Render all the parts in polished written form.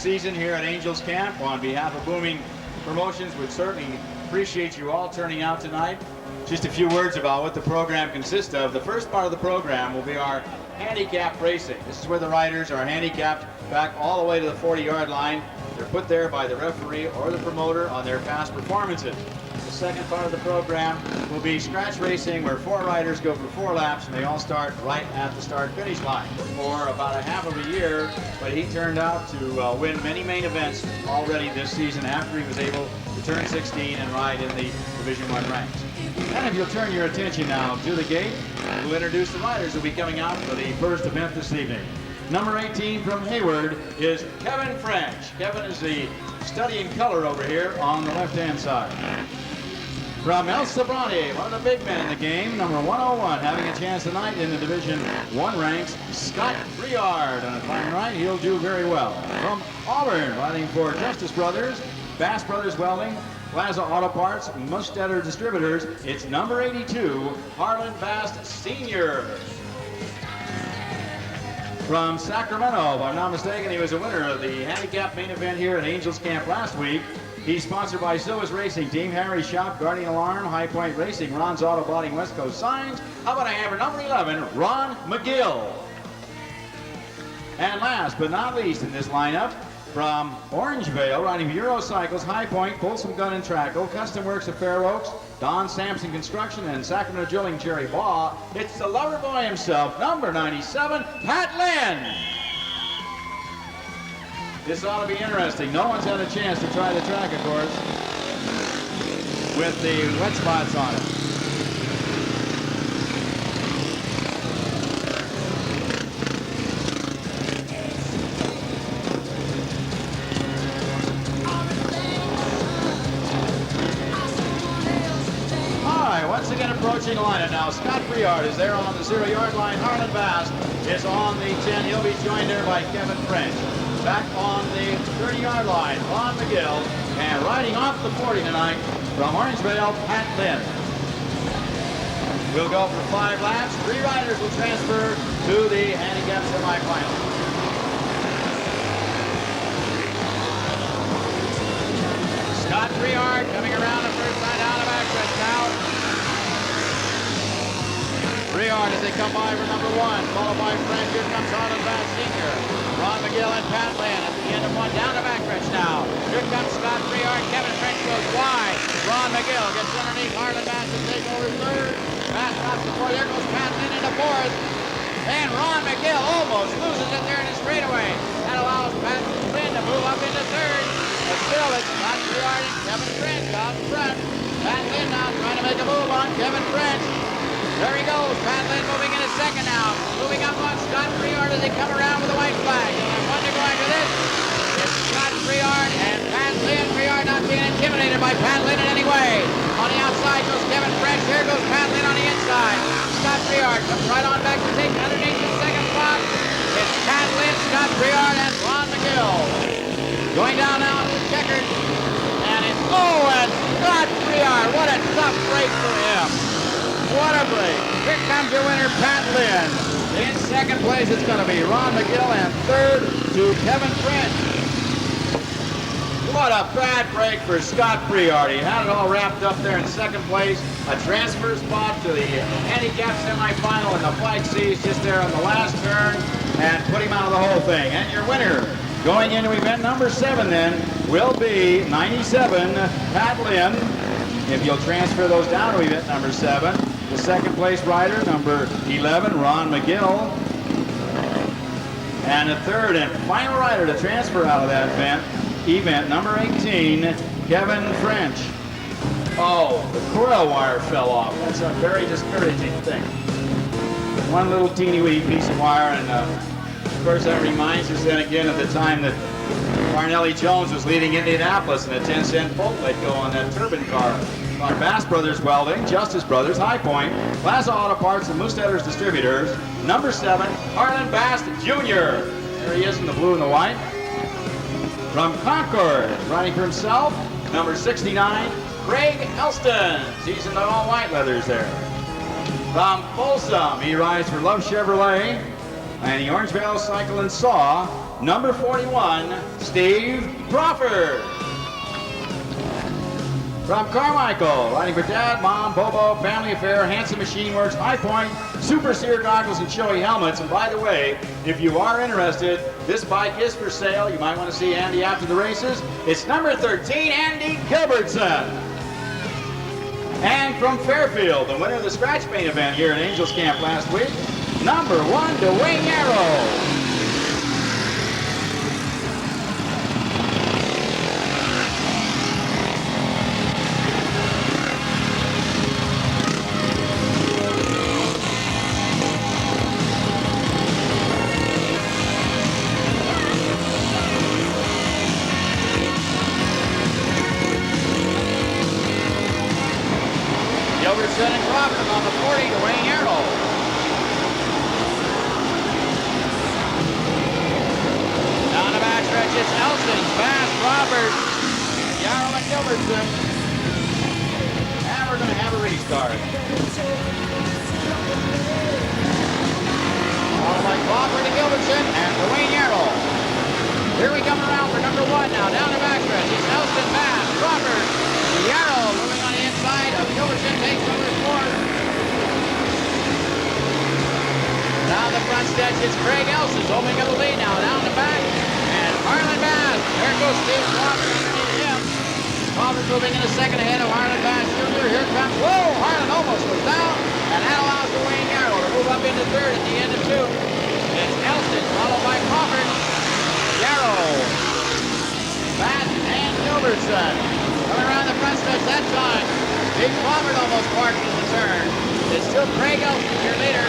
season here at Angels Camp. On behalf of Booming Promotions, would certainly appreciate you all turning out tonight. Just a few words about what the program consists of. The first part of the program will be our handicap racing. This is where the riders are handicapped back all the way to the 40-yard line. They're put there by the referee or the promoter on their past performances. The second part of the program will be scratch racing, where 4 riders go for 4 laps, and they all start right at the start-finish line. For about a half of a year, but he turned out to win many main events already this season after he was able to turn 16 and ride in the Division I ranks. And if you'll turn your attention now to the gate, we'll introduce the riders who will be coming out for the first event this evening. Number 18 from Hayward is Kevin French. Kevin is the studying color over here on the left-hand side. From Elstins, one of the big men in the game, number 101, having a chance tonight in the Division I ranks, Scott Briard. And if I'm right, he'll do very well. From Auburn, riding for Justice Brothers, Bast Brothers Welding, Plaza Auto Parts, Meister Distributors, it's number 82, Harlan Bast Sr. From Sacramento, if I'm not mistaken, he was a winner of the handicap main event here at Angels Camp last week. He's sponsored by Silva's Racing Team, Harry's Shop, Guardian Alarm, High Point Racing, Ron's Auto Body, West Coast Signs. How about I have number 11, Ron McGill. And last but not least in this lineup, from Orangevale, riding for Yarrow Cycles, High Point, Folsom Gun and Trackle, Custom Works of Fair Oaks, Don Sampson Construction, and Sacramento Drilling Cherry Baugh. It's the lover boy himself, number 97, Pat Linn. This ought to be interesting. No one's had a chance to try the track, of course, with the wet spots on it. Once again approaching the lineup now. Scott Briard is there on the 0-yard line. Harlan Bast is on the 10. He'll be joined there by Kevin French. Back on the 30-yard line, Ron McGill. And riding off the 40 tonight from Orangevale, Pat Linn. We'll go for 5 laps. 3 riders will transfer to the handicap semifinal. Scott Briard coming around the first side out of backstretch now. Briard as they come by for number 1, followed by French. Here comes Harlan Bast Sr. Ron McGill and Pat Linn at the end of 1, down to backstretch now. Here comes Scott Briard. Kevin French goes wide. Ron McGill gets underneath Harlan Bast to take over 3rd. Bast drops the 4th. There goes Pat Linn into 4th. And Ron McGill almost loses it there in the straightaway. That allows Pat Linn to move up into 3rd. But still, it's Scott Briard and Kevin French out front. Pat Linn now trying to make a move on Kevin French. There he goes. Pat Linn moving into 2nd now. Moving up on Scott Briard as they come around with a white flag. And one to go after this. It's Scott Briard and Pat Linn. Briard not being intimidated by Pat Linn in any way. On the outside goes Kevin French. Here goes Pat Linn on the inside. Scott Briard comes right on back to take underneath the 2nd spot. It's Pat Linn, Scott Briard, and Ron McGill. Going down now to the checkered. And it's, and Scott Briard. What a tough break for him. What a break. Here comes your winner, Pat Linn. In 2nd place, it's going to be Ron McGill, and 3rd to Kevin French. What a bad break for Scott Briard. He had it all wrapped up there in 2nd place. A transfer spot to the handicap semifinal, and the flag sees just there on the last turn and put him out of the whole thing. And your winner, going into event number 7 then, will be 97, Pat Linn. If you'll transfer those down to event number 7, the 2nd place rider, number 11, Ron McGill. And the 3rd and final rider to transfer out of that event number 18, Kevin French. Oh, the coil wire fell off. That's a very discouraging thing. One little teeny wee piece of wire, and of course that reminds us then again of the time that Parnelli Jones was leading Indianapolis and a 10-cent bolt let go on that turbine car. Our Bast Brothers Welding, Justice Brothers, High Point, Plaza Auto Parts, and Meister Distributors. Number 7, Harlan Bast Jr. There he is in the blue and the white. From Concord, riding for himself, number 69, Craig Elstins. He's in the all-white leathers there. From Folsom, he rides for Love Chevrolet and the Orangevale Cycle and Saw. number 41, Steve Crawford. From Carmichael, riding for Dad, Mom, Bobo, Family Affair, Hanson Machine Works, High Point, Super Sear goggles and showy helmets. And by the way, if you are interested, this bike is for sale. You might want to see Andy after the races. It's number 13, Andy Gilbertson. And from Fairfield, the winner of the scratch paint event here at Angels Camp last week, number 1, Duane Yarrow. Gilbertson and Crawford on the 40, Duane Yarrow. Down the backstretch, it's Elstins, Bast, Crawford, Yarrow and Gilbertson. And we're going to have a restart. Followed by Crawford and Gilbertson and Duane Yarrow. Here we come around for number 1 now. Down the backstretch, it's Elstin, Bast, Crawford, Yarrow moving on the inside of Gilbertson, takes over 4. Down the front stretch, it's Craig Elstins opening up the lead now. Down the back, and Harlan Bast. There goes Steve Crawford underneath him. Crawford moving in a second ahead of Harlan Bast Jr. Here comes, whoa, Harlan almost was down, and that allows Duane Yarrow to move up into 3rd at the end of 2. It's Elstins, followed by Crawford, Yarrow, Bast, and Gilbertson. Coming around the front stretch that time. Big Crawford almost parked in the turn. It's still Craig Elstins, your leader.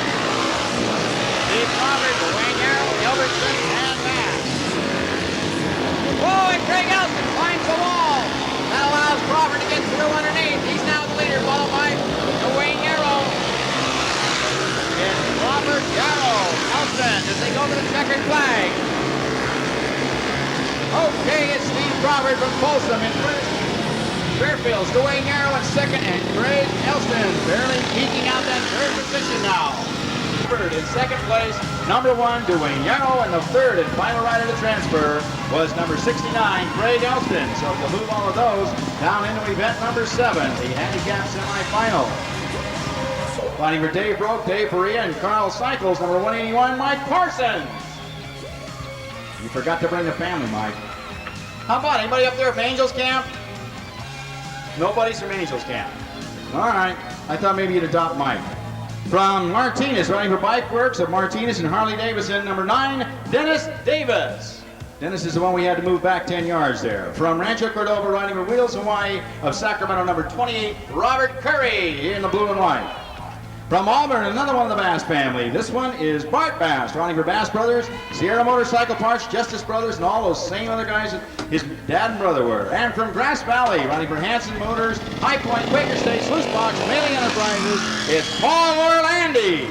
Steve Crawford, Duane Yarrow, Gilbertson, and Bast. Whoa, and Craig Elstins climbs the wall. That allows Crawford to get through underneath. He's now the leader, followed by Duane Yarrow. It's Crawford, Yarrow, Elstins as they go to the checkered flag. Okay, it's Steve Crawford from Folsom in first. Fairfield's Duane Yarrow in second, and Craig Elstins barely eking out that 3rd position now. In second place, number 1, Duane Yarrow, and the 3rd and final rider to transfer was number 69, Craig Elstins. So to move all of those down into event number 7, the handicap semifinal. Fighting for Dave Broke, Dave Faria, and Carl Cycles, number 181, Mike Parsons. You forgot to bring the family, Mike. How about anybody up there from Angels Camp? Nobody's from Angels Camp. All right, I thought maybe you'd adopt Mike. From Martinez, riding for Bike Works of Martinez and Harley Davidson, number 9, Dennis Davis. Dennis is the one we had to move back 10 yards there. From Rancho Cordova, riding for Wheels Hawaii of Sacramento, number 28, Robert Curry in the blue and white. From Auburn, another one of the Bast family. This one is Bart Bast, riding for Bast Brothers, Sierra Motorcycle Parts, Justice Brothers, and all those same other guys that his dad and brother were. And from Grass Valley, riding for Hanson Motors, High Point, Quaker State, Sluice Box, Mailing Enterprises, it's Paul Orlandi.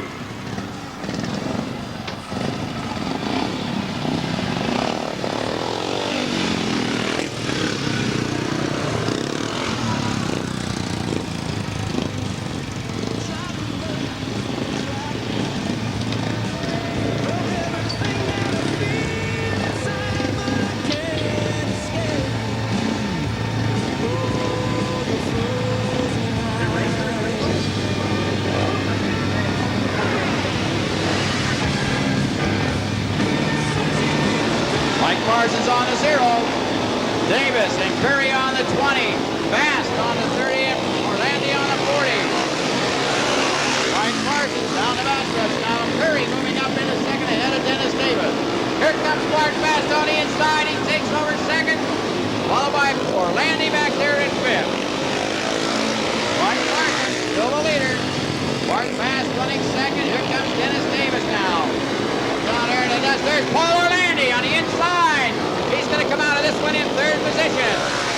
Parsons on the 0. Davis and Curry on the 20. Bast on the 30 and Orlandi on the 40. Right, Parsons down the backstretch. Now Curry moving up into second ahead of Dennis Davis. Here comes Bart Bast on the inside. He takes over second. Followed by Orlandi back there in 5th. Right, Parsons still the leader. Bart Bast running second. Here comes Dennis Davis now. Down there in the dust. There's Paul Orlandi on the inside. He's going to come out of this one in 3rd position.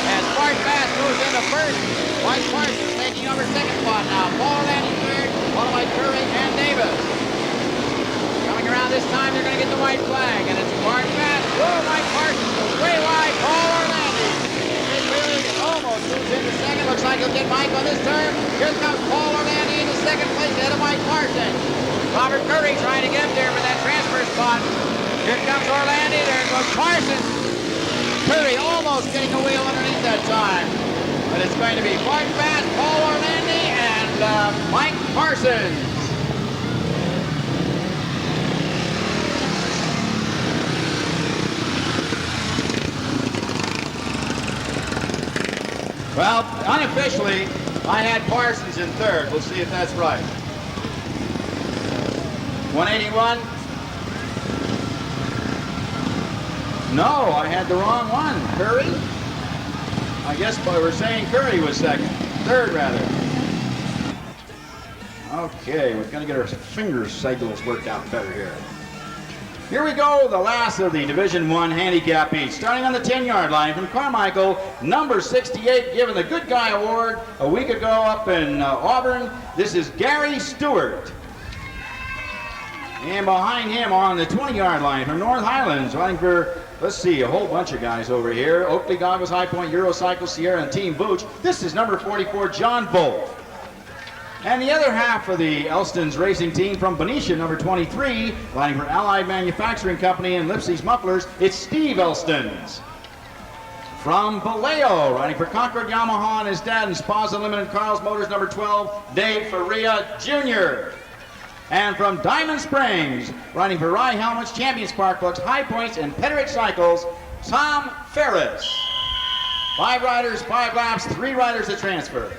As Bart Bast moves into 1st. White Parsons taking over 2nd spot now. Paul Orlandi 3rd, followed by Curry and Davis. Coming around this time, they're going to get the white flag. And it's Bart Bast. Whoa, Mike Parsons goes way wide. Paul Orlandi. It really almost moves into 2nd. Looks like he'll get Mike on this turn. Here comes Paul Orlandi into 2nd place ahead of Mike Parsons. Robert Curry trying to get up there for that transfer spot. Here comes Orlandi. There goes Parsons. Curry almost getting the wheel underneath that time. But it's going to be Bart, Bast, Paul Orlandi, and Mike Parsons. Well, unofficially, I had Parsons in third. We'll see if that's right. 181. No, I had the wrong one. Curry? I guess we're saying Curry was second. Third, rather. Okay, we're going to get our finger cycles worked out better here. Here we go, the last of the Division I handicap heat. Starting on the 10-yard line from Carmichael, number 68, given the Good Guy Award a week ago up in Auburn. This is Gary Stewart. And behind him on the 20-yard line from North Highlands, running for, let's see, a whole bunch of guys over here. Oakley Goggles, High Point, Eurocycle, Sierra, and Team Booch. This is number 44, John Volk. And the other half of the Elstins racing team from Benicia, number 23, riding for Allied Manufacturing Company and Lipsy's Mufflers, it's Steve Elstins. From Vallejo, riding for Concord Yamaha and his dad and Spas Unlimited Carl's Motors, number 12, Dave Faria Jr. And from Diamond Springs, riding for Rye Helmets, Champion Spark Plugs, High Points, and Petrick Cycles, Tom Ferris. 5 riders, 5 laps, 3 riders to transfer.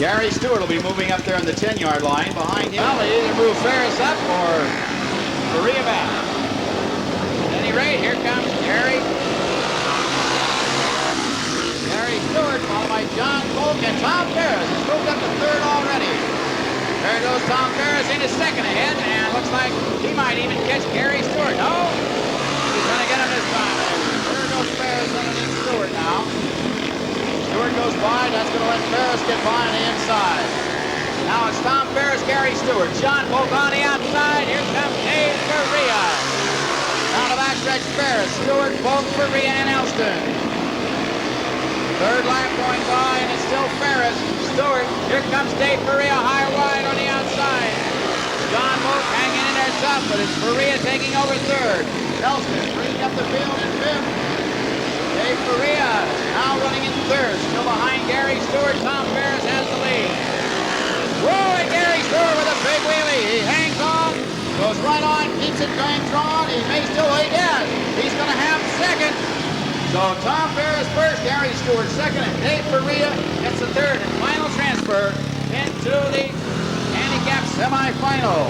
Gary Stewart will be moving up there on the 10-yard line. Behind him, well, they either move Ferris up or Faria back. At any rate, here comes Gary Stewart, followed by John Volk and Tom Ferris. He's moved up to third already. There goes Tom Ferris in his second ahead, and looks like he might even catch Gary Stewart. No, he's going to get him this time. There goes Ferris underneath Stewart now. Stewart goes by, that's going to let Ferris get by on the inside. Now it's Tom Ferris, Gary Stewart, John Volk on the outside. Here comes Dave Faria. Down the backstretch, Ferris, Stewart, Volk, Faria, and Elstin. Third lap going by, and it's still Ferris, Stewart. Here comes Dave Faria, high wide on the outside. John Volk hanging in there tough, but it's Faria taking over third. Elstin bringing up the field in fifth. Dave Faria now running in third, still behind Gary Stewart. Tom Ferris has the lead. Whoa, and Gary Stewart with a big wheelie. He hangs on, goes right on, keeps it going strong. He may still lead. Yes, he's going to have second. So Tom Ferris first, Gary Stewart second, and Dave Faria gets the third and final transfer into the handicap semifinal.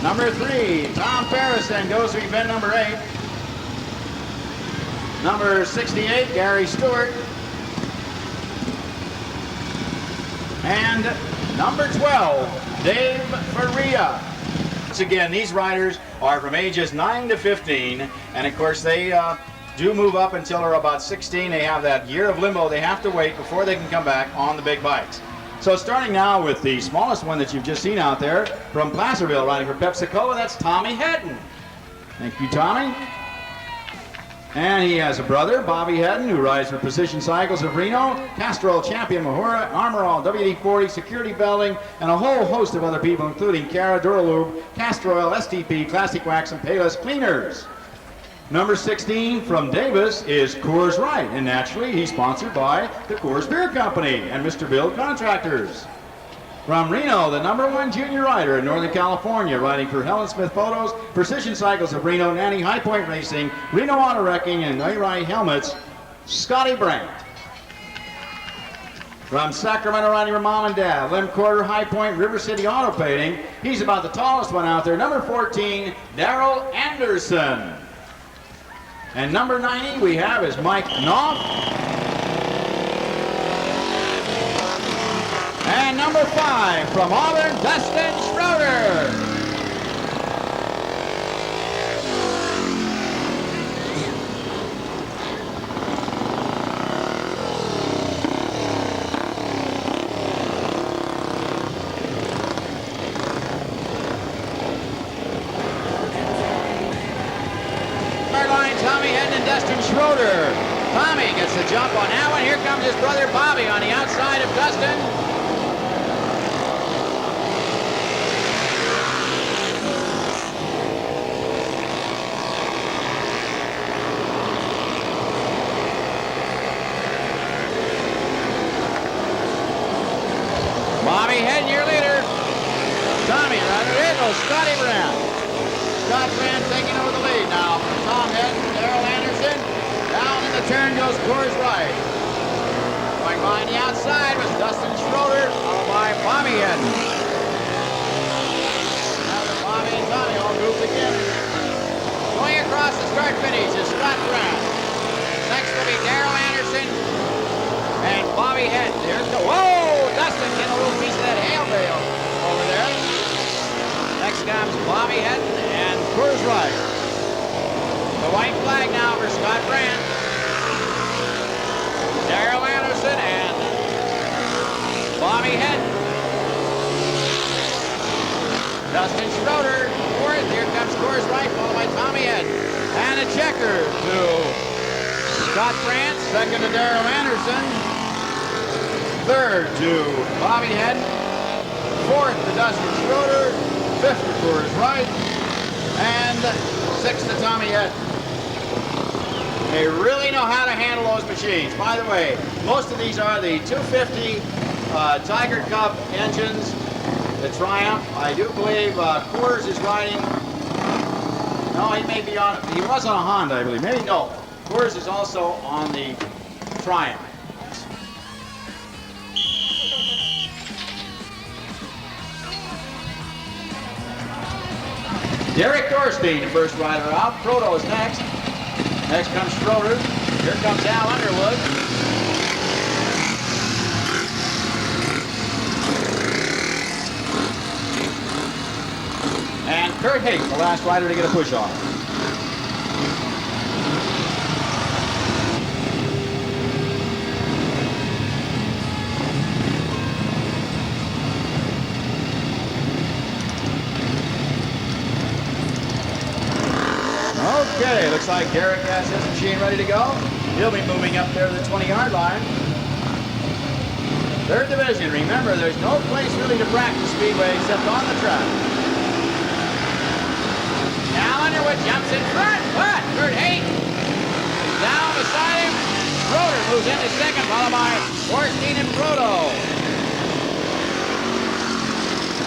Number 3, Tom Ferris then goes to event number 8. Number 68, Gary Stewart. And number 12, Dave Faria. Once again, these riders are from ages 9 to 15, and of course they do move up until they're about 16. They have that year of limbo they have to wait before they can come back on the big bikes. So starting now with the smallest one that you've just seen out there, from Placerville, riding for Pepsi-Cola, that's Tommy Hedden. Thank you, Tommy. And he has a brother, Bobby Hedden, who rides for Precision Cycles of Reno, Castrol Champion Mahura, Armor All, WD-40, Security Belting, and a whole host of other people, including Cara, Duralube, Castrol, STP, Classic Wax, and Payless Cleaners. Number 16 from Davis is Coors Wright, and naturally he's sponsored by the Coors Beer Company and Mr. Bill Contractors. From Reno, the number 1 junior rider in Northern California, riding for Helen Smith Photos, Precision Cycles of Reno, Nanny High Point Racing, Reno Auto Wrecking, and Wright Helmets, Scotty Brant. From Sacramento, riding for Mom and Dad, Lim Quarter, High Point, River City Auto Painting. He's about the tallest one out there, number 14, Darrell Anderson. And number 90 we have is Mike Knopf. And number 5 from Auburn, Dustin Schroeder. Schroeder. Tommy gets the jump on that one. Here comes his brother Bobby on the outside of Dustin. Bobby Hedden, your leader. Tommy, there goes Scotty Brant. Scott Brant taking over the lead now from Tom Hedden, Darrell Anderson. Down in the turn goes Coors Wright. Going by on the outside was Dustin Schroeder, followed by Bobby Hedden. Now the Bobby and Tommy all grouped together. Going across the start finish is Scott Brant. Next will be Darrell Anderson and Bobby Hedden. There's the, whoa! Dustin getting a little piece of that hail bale over there. Next comes Bobby Hedden and Coors Wright. The white flag now for Scott Brant. Darrell Anderson and Bobby Hedden. Dustin Schroeder, fourth. Here comes Coors Wright, followed by Tommy Hedden. And a checker to Scott Brant, second to Darrell Anderson. Third to Bobby Hedden. Fourth to Dustin Schroeder. Fifth to Coors Wright. And sixth to Tommy Hedden. They really know how to handle those machines. By the way, most of these are the 250 Tiger Cup engines, the Triumph. I do believe Coors is riding. No, he may be on, he was on a Honda, I believe. Maybe no. Coors is also on the Triumph. Derek Dorrestryn, the first rider out. Proto is next. Next comes Schroeder. Here comes Al Underwood. And Kirk, the last rider to get a push off. Okay, looks like Derek has his machine ready to go. He'll be moving up there to the 20-yard line. Third division, remember there's no place really to practice Speedway except on the track. Now Underwood jumps in front, but Kurt Haight is down beside him. Schroeder moves into second, followed by Dorrestryn and Proto.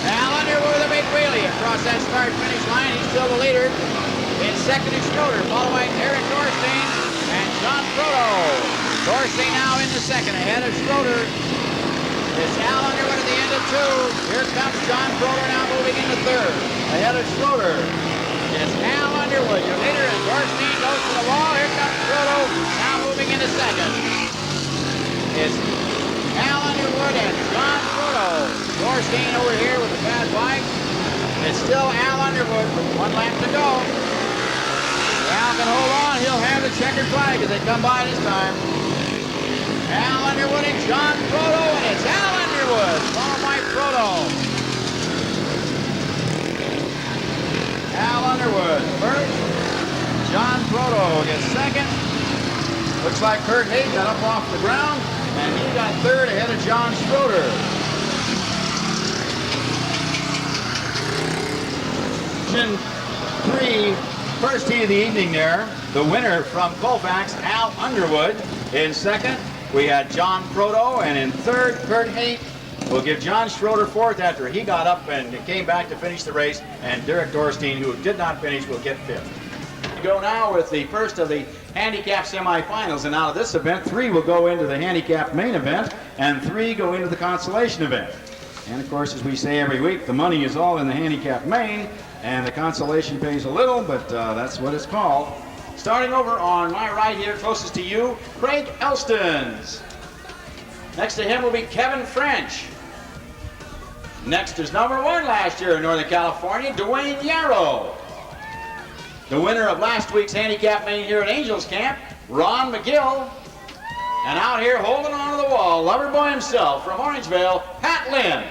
Al Underwood with a big wheelie across that start-finish line. He's still the leader. In second is Schroeder, followed by Eric Dorrestryn and John Proto. Dorrestryn now in the second, ahead of Schroeder. It's Al Underwood at the end of two. Here comes John Proto now moving into third. Ahead of Schroeder. It's Al Underwood, your leader, and Dorrestryn goes to the wall. Here comes Proto, now moving into second. It's Al Underwood and John Proto. Dorrestryn over here with a bad bike. It's still Al Underwood with one lap to go. Al can hold on. He'll have the checkered flag as they come by this time. Al Underwood and John Proto, and it's Al Underwood, followed by Proto. Al Underwood first. John Proto gets second. Looks like Kurt Haight got up off the ground, and he got third ahead of John Schroeder. Division 3, first heat of the evening there. The winner from Colfax, Al Underwood. In second, we had John Proto, and in third, Kurt Haight. We'll give John Schroeder fourth after he got up and came back to finish the race, and Derek Dorrestryn, who did not finish, will get fifth. We go now with the first of the handicap semifinals, and out of this event, 3 will go into the handicap main event, and 3 go into the consolation event. And of course, as we say every week, the money is all in the handicap main, and the consolation pays a little, but that's what it's called. Starting over on my right here, closest to you, Craig Elstins. Next to him will be Kevin French. Next is number 1 last year in Northern California, Duane Yarrow. The winner of last week's handicap main here at Angels Camp, Ron McGill. And out here holding on to the wall, lover boy himself from Orangevale, Pat Linn.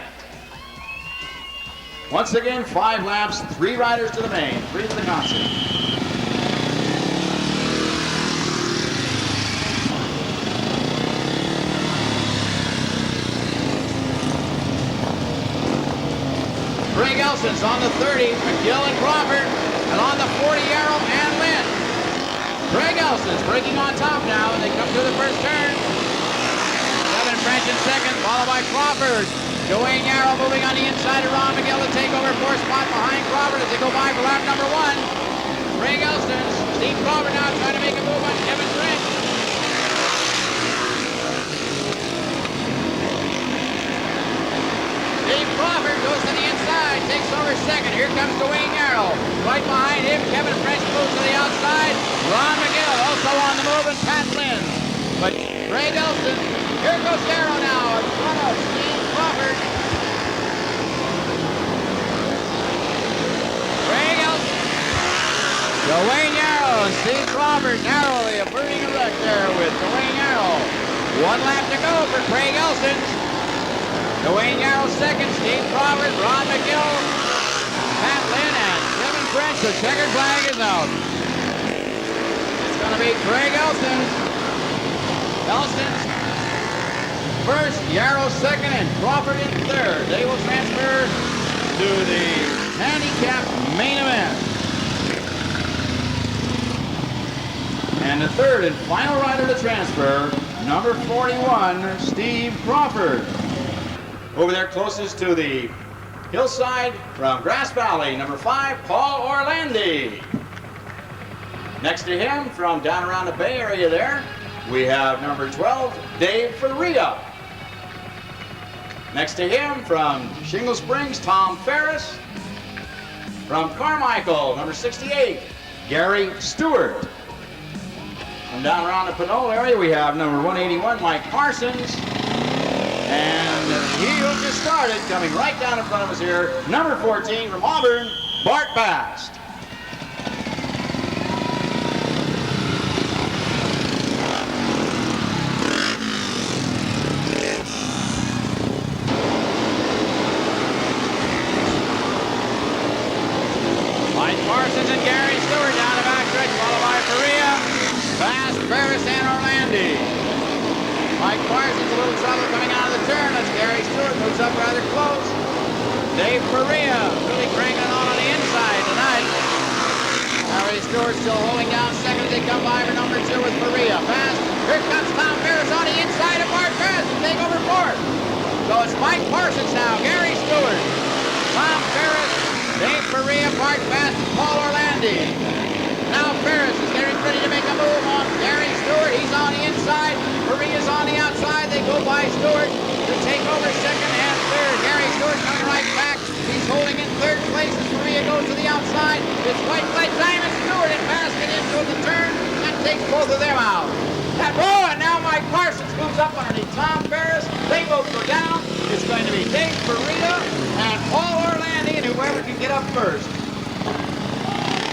Once again, 5 laps, 3 riders to the main, 3 to the console. Elstins on the 30, McGill and Crawford, and on the 40, Yarrow and Linn. Craig Elstins breaking on top now, and they come to the first turn. Kevin French in second, followed by Crawford. Duane Yarrow moving on the inside of Ron McGill to take over fourth spot behind Crawford as they go by for lap number 1. Craig Elstins, Steve Crawford now trying to make a move on Kevin French. Steve Crawford goes to the inside, takes over second. Here comes Duane Yarrow. Right behind him, Kevin French moves to the outside. Ron McGill also on the move, and Pat Linn. But Craig Elstins, here goes Yarrow now in front of Steve Crawford. Craig Elstins, Duane Yarrow, and Steve Crawford narrowly averting a wreck there with Duane Yarrow. 1 lap to go for Craig Elstins. Duane Yarrow second, Steve Crawford, Ron McGill, Pat Linn, and Kevin French. The checkered flag is out. It's going to be Craig Elstins. Elstins first, Yarrow second, and Crawford in third. They will transfer to the handicap main event. And the third and final rider to transfer, number 41, Steve Crawford. Over there closest to the hillside from Grass Valley, number 5, Paul Orlandi. Next to him, from down around the Bay Area there, we have number 12, Dave Faria. Next to him, from Shingle Springs, Tom Ferris. From Carmichael, number 68, Gary Stewart. From down around the Pinole area, we have number 181, Mike Parsons. And he who just started, coming right down in front of us here, number 14 from Auburn, Bart Bast. Mike Parsons and Gary Stewart down the backstretch, followed by Faria, Bast, Ferris, and Orlandi. Mike Parsons, a little trouble coming out of the turn as Gary Stewart moves up rather close. Dave Faria really cranking on the inside tonight. Gary Stewart still holding down second as they come by for number 2 with Faria. Fast. Here comes Tom Ferris on the inside of Bart Bast to take over fourth. So it's Mike Parsons now, Gary Stewart, Tom Ferris, Dave Faria, Bart Bast, and Paul Orlandi. Now Ferris is getting ready to make a move on Gary Stewart. He's on the inside. Faria's on the outside. They go by Stewart to take over second and third. Gary Stewart coming right back. He's holding in third place as Faria goes to the outside. It's White Flight Diamond Stewart and Basket into the turn and takes both of them out. And now Mike Parsons moves up underneath Tom Ferris. They both go down. It's going to be Dave Faria and Paul Orlandi, and whoever can get up first.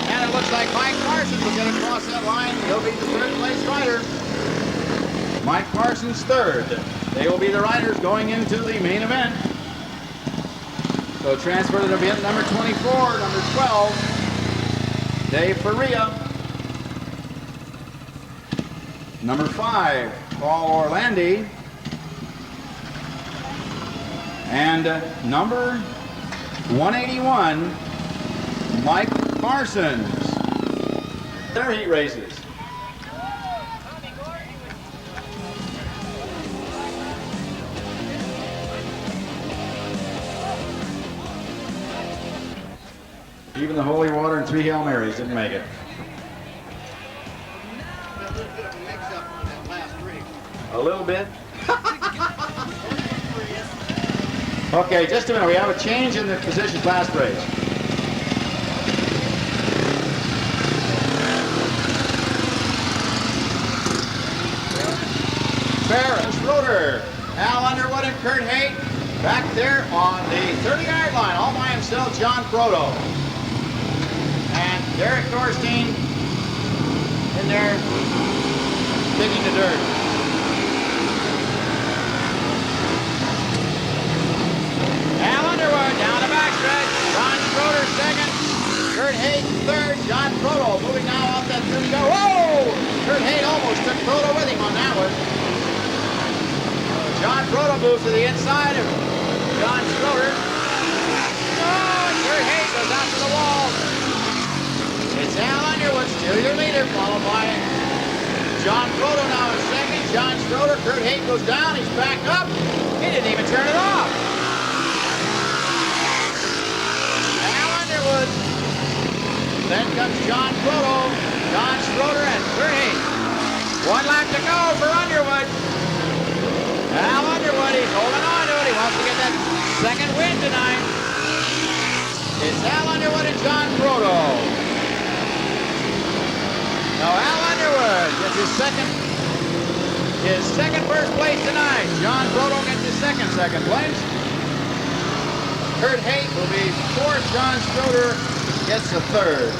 And it looks like Mike Parsons will get across that line. He'll be the third place rider. Mike Parsons third. They will be the riders going into the main event. So transfer to event number 24, number 12, Dave Faria. Number 5, Paul Orlandi. And number 181, Mike Parsons. Their heat races. Even the holy water and 3 Hail Marys didn't make it. A little bit. Okay, just a minute. We have a change in the positions last race. Ferris, Schroeder, Al Underwood, and Kurt Haight back there on the 30-yard line, all by himself, John Proto. And Derek Dorrestryn in there digging the dirt. Al Underwood down the backstretch. John Schroeder second. Kurt Haight third. John Proto moving now off that 30-yard. Whoa! Kurt Haight almost took Proto with him on that one. John Proto moves to the inside of John Schroeder. Oh, Kurt Hay goes out to the wall. It's Al Underwood, still your leader, followed by John Proto now in second. John Schroeder, Kurt Hay goes down, he's back up. He didn't even turn it off. Al Underwood. Then comes John Proto, John Schroeder, and Kurt Hay. 1 lap to go for Underwood. Al Underwood, he's holding on to it. He wants to get that second win tonight. It's Al Underwood and John Proto. Now Al Underwood gets his second first place tonight. John Proto gets his second place. Kurt Hay will be fourth. John Schroeder gets a third.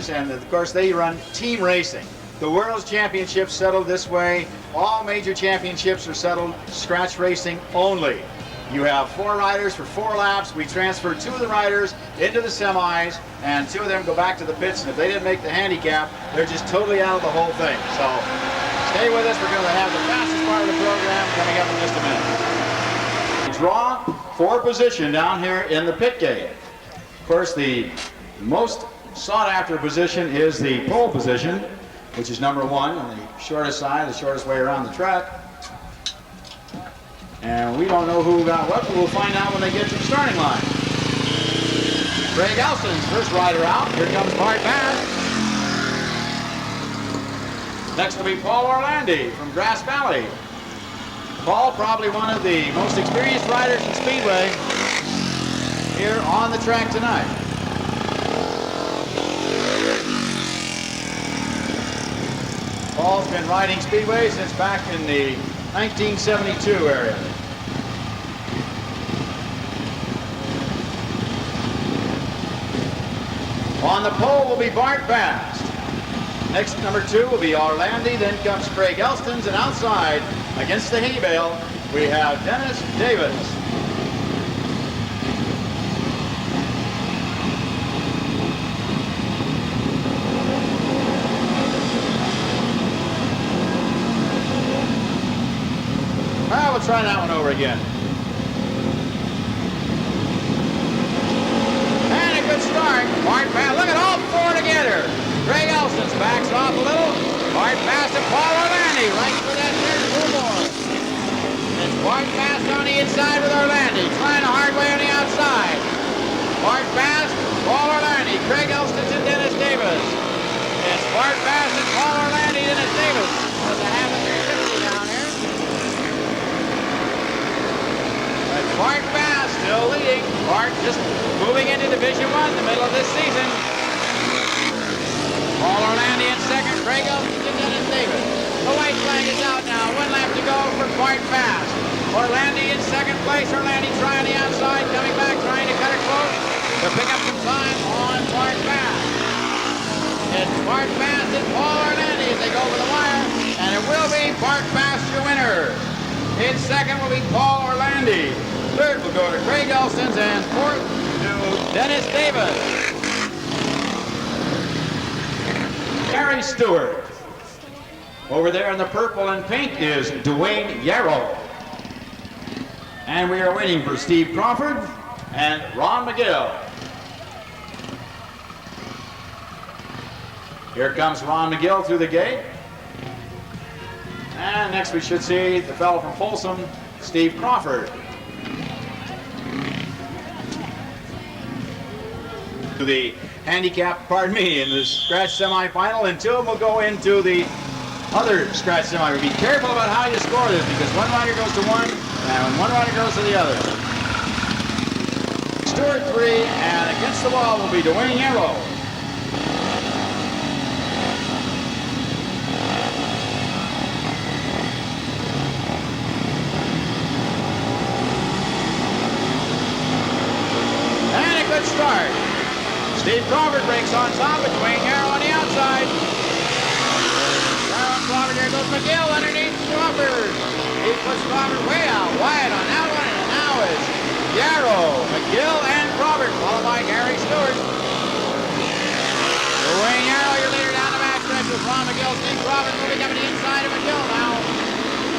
And of course they run team racing. The World's Championships settled this way. All major championships are settled scratch racing only. You have 4 riders for 4 laps. We transfer 2 of the riders into the semis, and 2 of them go back to the pits. And if they didn't make the handicap, they're just totally out of the whole thing. So stay with us. We're going to have the fastest part of the program coming up in just a minute. Draw for position down here in the pit gate. Of course, the most sought-after position is the pole position, which is number 1 on the shortest side, the shortest way around the track. And we don't know who got what, but we'll find out when they get to the starting line. Craig Elstins, first rider out. Here comes Bart Bast. Next will be Paul Orlandi from Grass Valley. Paul, probably one of the most experienced riders in Speedway here on the track tonight. Paul's been riding Speedway since back in the 1972 area. On the pole will be Bart Bast. Next, number 2 will be Orlandi. Then comes Craig Elstins, and outside against the hay bale we have Dennis Davis. We'll try that one over again. And a good start. Bart Bast, look at all 4 together. Craig Elstins backs off a little. Bart Bast and Paul Orlandi right for that third pull-more. It's Bart Bast on the inside with Orlandi, trying a hard way on the outside. Bart Bast, Paul Orlandi, Craig Elstins and Dennis Davis. It's Bart Bast and Paul Orlandi, Dennis Davis. There's a half of 350 down here. Bart Bast still leading. Bart just moving into Division 1 in the middle of this season. Paul Orlandi in second, Craig Elstins and Dennis Davis. The white flag is out now. 1 lap to go for Bart Bast. Orlandi in second place. Orlandi trying the outside, coming back, trying to cut it close to pick up some time on Bart Bast. It's Bart Bast and Paul Orlandi as they go over the wire, and it will be Bart Bast your winner. In second will be Paul Orlandi. Third will go to Craig Elstins, and fourth to Dennis Davis. Gary Stewart. Over there in the purple and pink is Duane Yarrow. And we are waiting for Steve Crawford and Ron McGill. Here comes Ron McGill through the gate. And next we should see the fellow from Folsom, Steve Crawford. To the handicap, in the scratch semifinal, and 2 of them will go into the other scratch semi. Be careful about how you score this, because one rider goes to one, and one rider goes to the other. Stewart 3, and against the wall will be Duane Yarrow. And a good start. Steve Crawford breaks on top, but Duane Yarrow on the outside. Yarrow and Crawford, here goes McGill underneath Crawford. He puts Crawford way out wide on that one, and now is Yarrow, McGill, and Crawford, followed by Gary Stewart. Duane Yarrow, your leader down the backstretch with Ron McGill. Steve Crawford moving up to the inside of McGill now.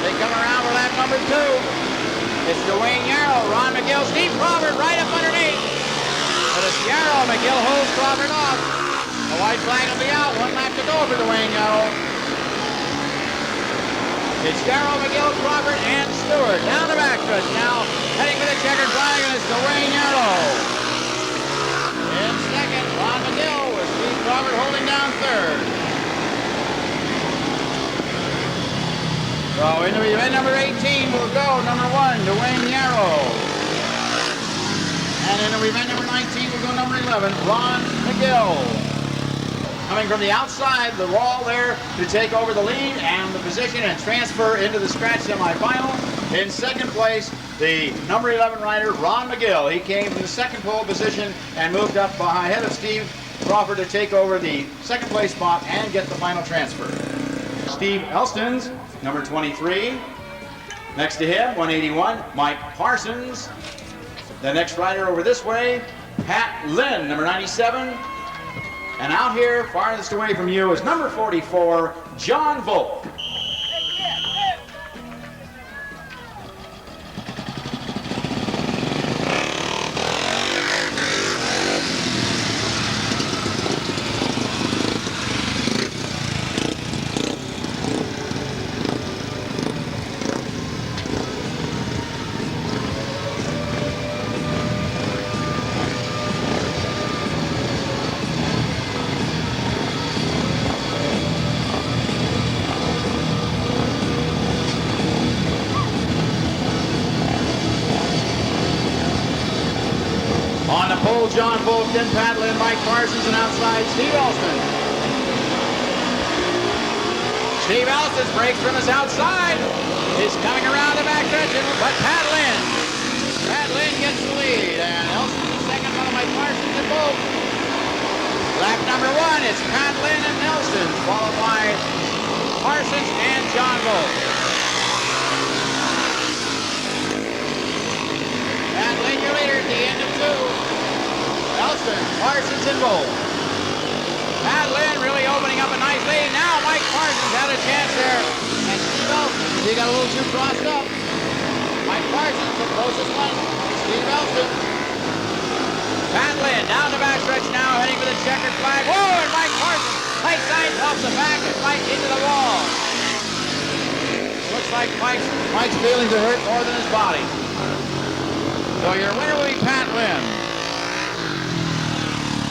They come around for lap number 2. It's Duane Yarrow, Ron McGill, Steve Crawford right up underneath. But it's Yarrow. McGill holds Crawford off. The white flag will be out. 1 lap to go for Duane Yarrow. It's Yarrow, McGill, Crawford, and Stewart. Down the backstretch now. Heading for the checkered flag, and it's Duane Yarrow. In second, Ron McGill with Steve Crawford holding down third. So into event number 18 will go number 1, Duane Yarrow. And into event number 19 will go number 11, Ron McGill. Coming from the outside, the wall there to take over the lead and the position and transfer into the scratch semifinal. In second place, the number 11 rider, Ron McGill. He came from the second pole position and moved up ahead of Steve Crawford to take over the second place spot and get the final transfer. Steve Elstins, number 23. Next to him, 181, Mike Parsons. The next rider over this way, Pat Linn, number 97. And out here, farthest away from you, is number 44, John Volk. John Volk, then Pat Linn, Mike Parsons, and outside Steve Elstins. Steve Elstins breaks from his outside. He's coming around the backstretch, but Pat Linn gets the lead, and Elstins is second, followed by Parsons and Volk. Lap number 1, it's Pat Linn and Elstins, followed by Parsons and John Volk. Pat Linn, your leader at the end of 2. Elstins, Parsons, and Volk. Pat Linn really opening up a nice lead. Now Mike Parsons had a chance there. And Steve Elstins, he got a little too crossed up. Mike Parsons, the closest one. Steve Elstins. Pat Linn down the backstretch now, heading for the checkered flag. Whoa, and Mike Parsons, tight side off the back and right into the wall. Looks like Mike's feelings are hurt more than his body. So your winner will be Pat Linn.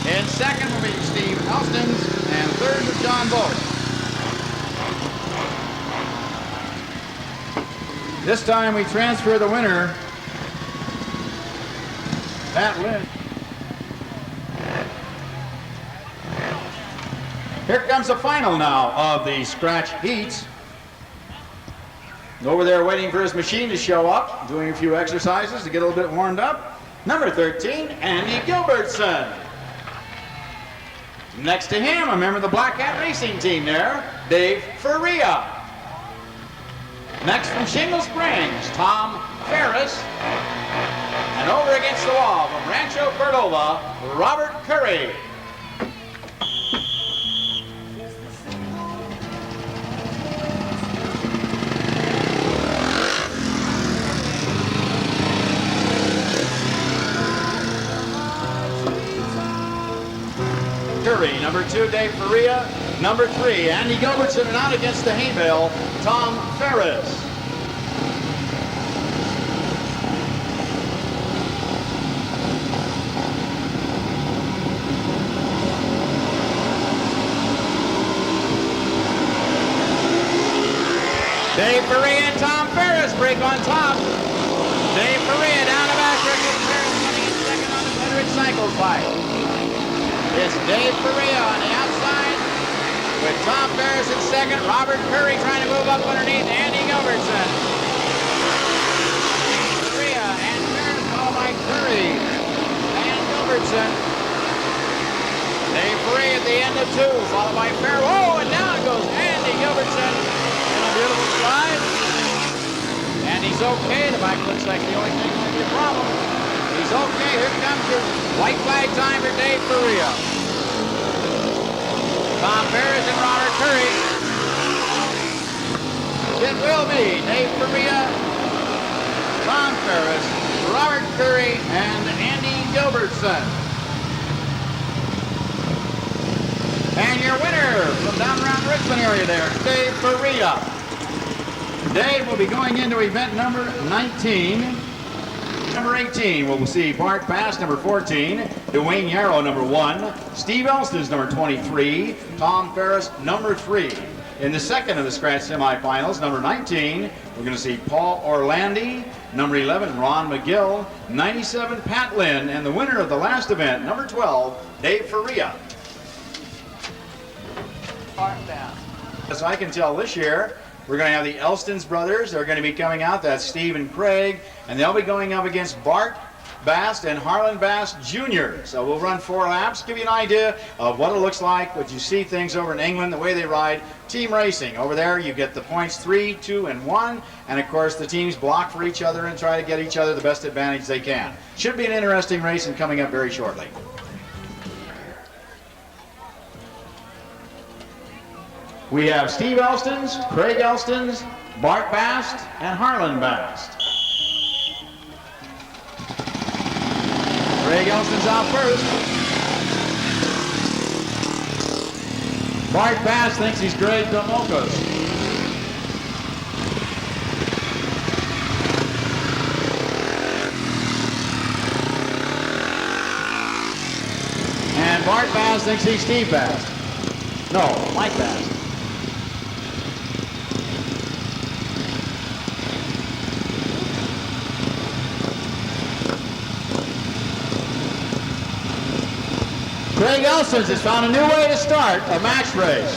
In second will be Steve Elstins, and third is John Volk. This time we transfer the winner, Pat Linn. Here comes the final now of the scratch heats. Over there waiting for his machine to show up, doing a few exercises to get a little bit warmed up. Number 13, Andy Gilbertson. Next to him, a member of the Black Hat Racing team there, Dave Faria. Next from Shingle Springs, Tom Ferris. And over against the wall from Rancho Cordova, Robert Curry. Curry, number 2, Dave Faria, number 3, Andy Gilbertson, and out against the hay bale, Tom Ferris. Dave Faria and Tom Ferris break on top. Dave Faria down the back, Rick Ferris coming in second on the Frederick Cycles bike. It's Dave Faria on the outside with Tom Ferris in second. Robert Curry trying to move up underneath Andy Gilbertson. Faria and Ferris followed by Curry and Gilbertson. Dave Faria at the end of 2, followed by Ferris. Whoa, and down goes Andy Gilbertson in a beautiful slide. And he's okay. The bike looks like the only thing that might be a problem. He's okay. Here comes your white flag time for Dave Faria. Tom Ferris and Robert Curry. It will be Dave Faria Ron Ferris, Robert Curry, and Andy Gilbertson. And your winner from down around Richmond area there, Dave Faria. Dave will be going into event number 19. Number 18, we'll see Bart Bast, number 14, Duane Yarrow, number 1, Steve Elstins, number 23, Tom Ferris, number 3. In the second of the scratch semifinals, number 19, we're going to see Paul Orlandi, number 11, Ron McGill, 97, Pat Linn, and the winner of the last event, number 12, Dave Faria. As I can tell this year, we're going to have the Elstins brothers. They're going to be coming out. That's Steve and Craig. And they'll be going up against Bart Bast and Harlan Bast Jr. So we'll run 4 laps, give you an idea of what it looks like, what you see things over in England, the way they ride. Team racing. Over there, you get the points 3, 2, and 1. And of course, the teams block for each other and try to get each other the best advantage they can. Should be an interesting race and coming up very shortly. We have Steve Elstins, Craig Elstins, Bart Bast, and Harlan Bast. Craig Elstins out first. Bart Bast thinks he's great to Mochas. And Bart Bast thinks he's Steve Bast. No, Mike Bast. Craig Elstins has found a new way to start a match race.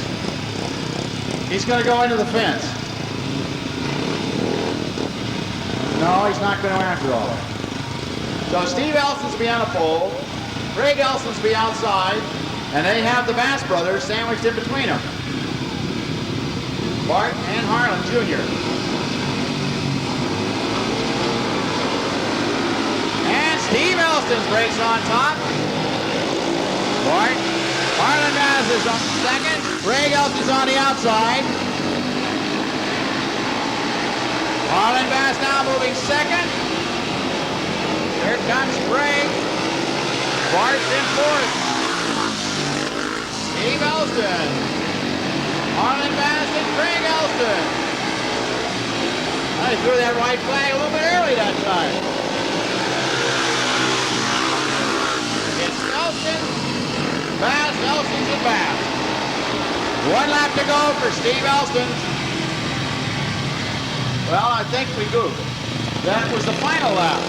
He's going to go into the fence. No, he's not going to after all. So Steve Elstins will be on a pole, Craig Elstins will be outside, and they have the Bast brothers sandwiched in between them. Bart and Harlan Jr. And Steve Elstins breaks on top. Bart, Harlan Bast is on second. Craig Elstins on the outside. Harlan Bast now moving second. Here comes Craig. Bart's in fourth. Steve Elstin. Harlan Bast and Craig Elstin. I threw that right flag a little bit early that time. It's Elstin. Bast, Elstins, and Bast. 1 lap to go for Steve Elstins. Well, I think we goofed. That was the final lap.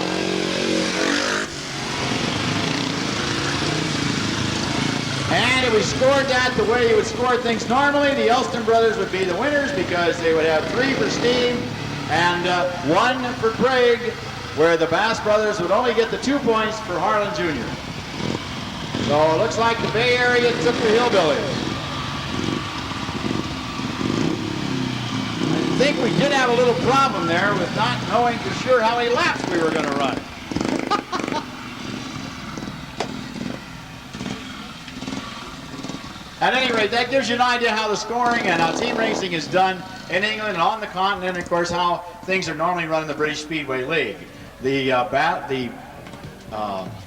And if we scored that the way you would score things normally, the Elstin brothers would be the winners because they would have 3 for Steve and 1 for Craig, where the Bast brothers would only get the 2 points for Harlan Jr. So it looks like the Bay Area took the Hillbillies. I think we did have a little problem there with not knowing for sure how many laps we were going to run. At any rate, that gives you an idea how the scoring and how team racing is done in England and on the continent, and of course how things are normally run in the British Speedway League. The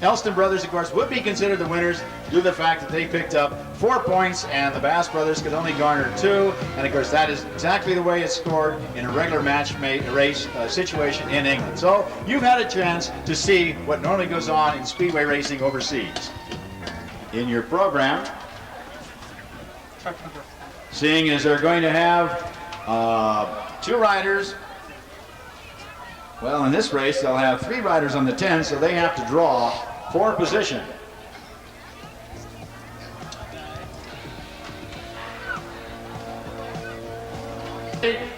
Elstin brothers, of course, would be considered the winners due to the fact that they picked up 4 points and the Bast brothers could only garner 2. And of course, that is exactly the way it's scored in a regular match race situation in England. So you've had a chance to see what normally goes on in speedway racing overseas. In your program, seeing as they're going to have 2 riders. Well, in this race, they'll have 3 riders on the 10, so they have to draw for position.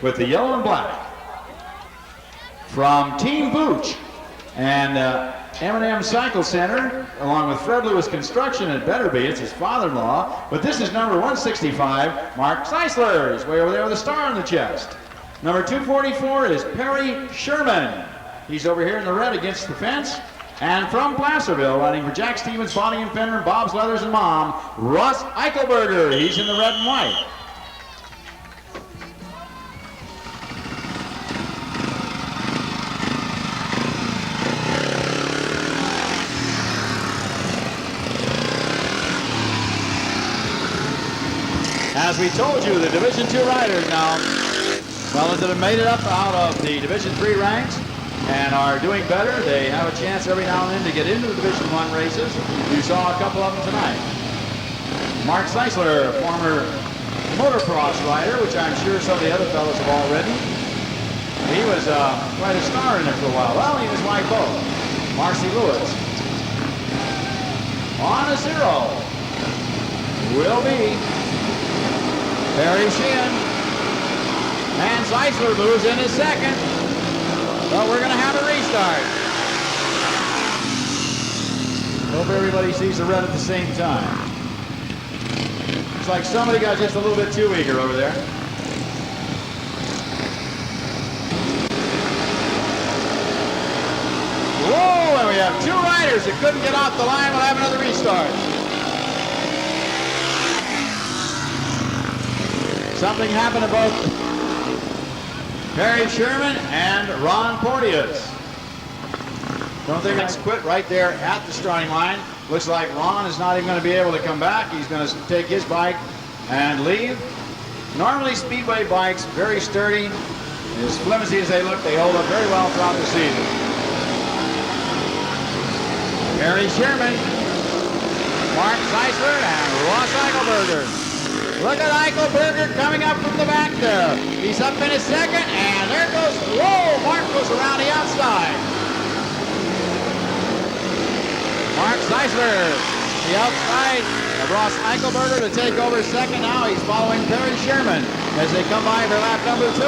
With the yellow and black. From Team Booch and M&M Cycle Center, along with Fred Lewis Construction at Betterby, it's his father-in-law. But this is number 165, Mark Seisler. He's way over there with a star on the chest. Number 244 is Perry Sherman. He's over here in the red against the fence. And from Placerville, riding for Jack Stevens, Bonnie and Fenner, Bob's Leathers and Mom, Russ Eichelberger. He's in the red and white. As we told you, the Division II riders now, fellas that have made it up out of the Division III ranks and are doing better, they have a chance every now and then to get into the Division I races. You saw a couple of them tonight. Mark Seisler, former motocross rider, which I'm sure some of the other fellows have all ridden. He was quite a star in it for a while. Well, he was like both. Marcy Lewis. On a 0 will be Barry Sheehan. And Seisler moves in his second. But we're going to have a restart. Hope everybody sees the red at the same time. Looks like somebody got just a little bit too eager over there. Whoa, and we have 2 riders that couldn't get off the line. We'll have another restart. Something happened to both Perry Sherman and Ron Porteous. Don't think it's quit right there at the starting line. Looks like Ron is not even going to be able to come back. He's going to take his bike and leave. Normally Speedway bikes, very sturdy. As flimsy as they look, they hold up very well throughout the season. Perry Sherman, Mark Seisler, and Ross Eichelberger. Look at Eichelberger coming up from the back there. He's up in his second, and there goes, whoa, Mark goes around the outside. Mark Seisler, the outside of Ross Eichelberger to take over second. Now he's following Perry Sherman as they come by for lap number 2.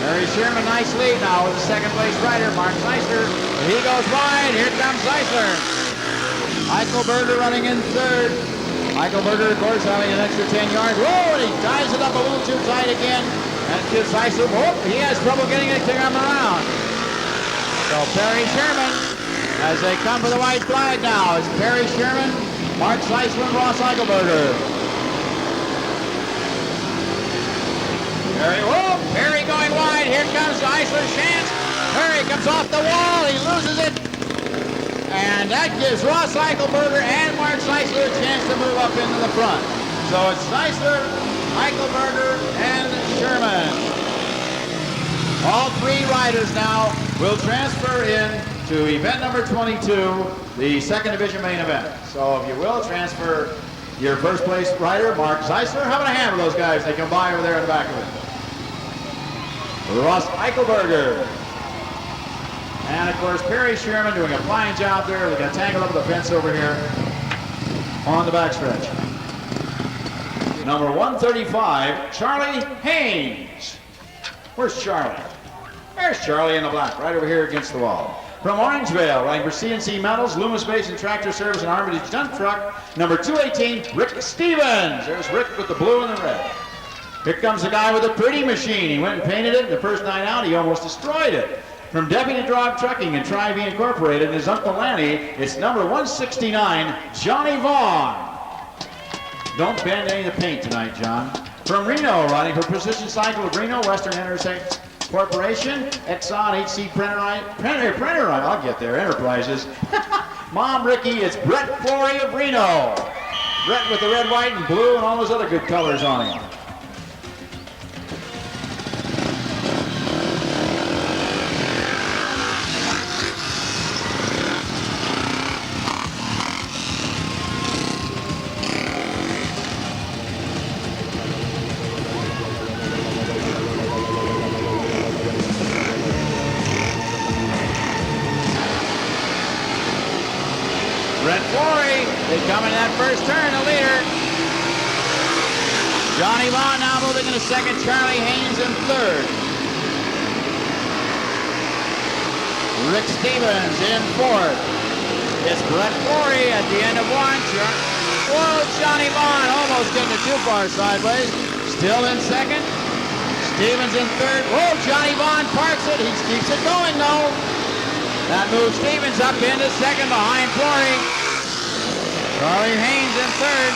Perry Sherman, nice lead now with the second place rider, Mark Seisler. He goes wide, here comes Seisler. Eichelberger running in third. Eichelberger, of course, having an extra 10 yards. Whoa, and he ties it up a little too tight again. And gives Seisler, whoop, he has trouble getting it to come around. So Perry Sherman, as they come for the white flag now, it's Perry Sherman, Mark Seisler, and Ross Eichelberger. Perry going wide. Here comes Seisler's chance. Perry comes off the wall. He loses it. And that gives Ross Eichelberger and Mark Seisler a chance to move up into the front. So it's Seisler, Eichelberger, and Sherman. All 3 riders now will transfer in to event number 22, the second division main event. So if you will, transfer your first place rider, Mark Seisler. How about a hand with those guys? They come by over there in the back of it. Ross Eichelberger. And of course, Perry Sherman doing a flying job there. They got tangled up with the fence over here on the backstretch. Number 135, Charlie Haynes. Where's Charlie? There's Charlie in the black, right over here against the wall. From Orangevale, riding for CNC Metals, Loomis Basin Tractor Service, and Armitage Dump Truck, number 218, Rick Stevens. There's Rick with the blue and the red. Here comes the guy with the pretty machine. He went and painted it. The first night out, he almost destroyed it. From Deputy Dog Trucking and Tri-V Incorporated and his Uncle Lanny, it's number 169, Johnny Vaughn. Don't bend any of the paint tonight, John. From Reno, riding for Precision Cycle of Reno, Western Interstate Corporation, Exxon, HC Printer, I'll get there, Enterprises. Mom Ricky, it's Brett Flory of Reno. Brett with the red, white, and blue, and all those other good colors on him. Coming that first turn, the leader. Johnny Vaughn now moving into second, Charlie Haynes in third. Rick Stevens in fourth. It's Brett Flory at the end of one. Whoa, Johnny Vaughn almost getting it too far sideways. Still in second. Stevens in third. Whoa, Johnny Vaughn parks it. He keeps it going though. That moves Stevens up into second behind Flory. Charlie Haynes in third.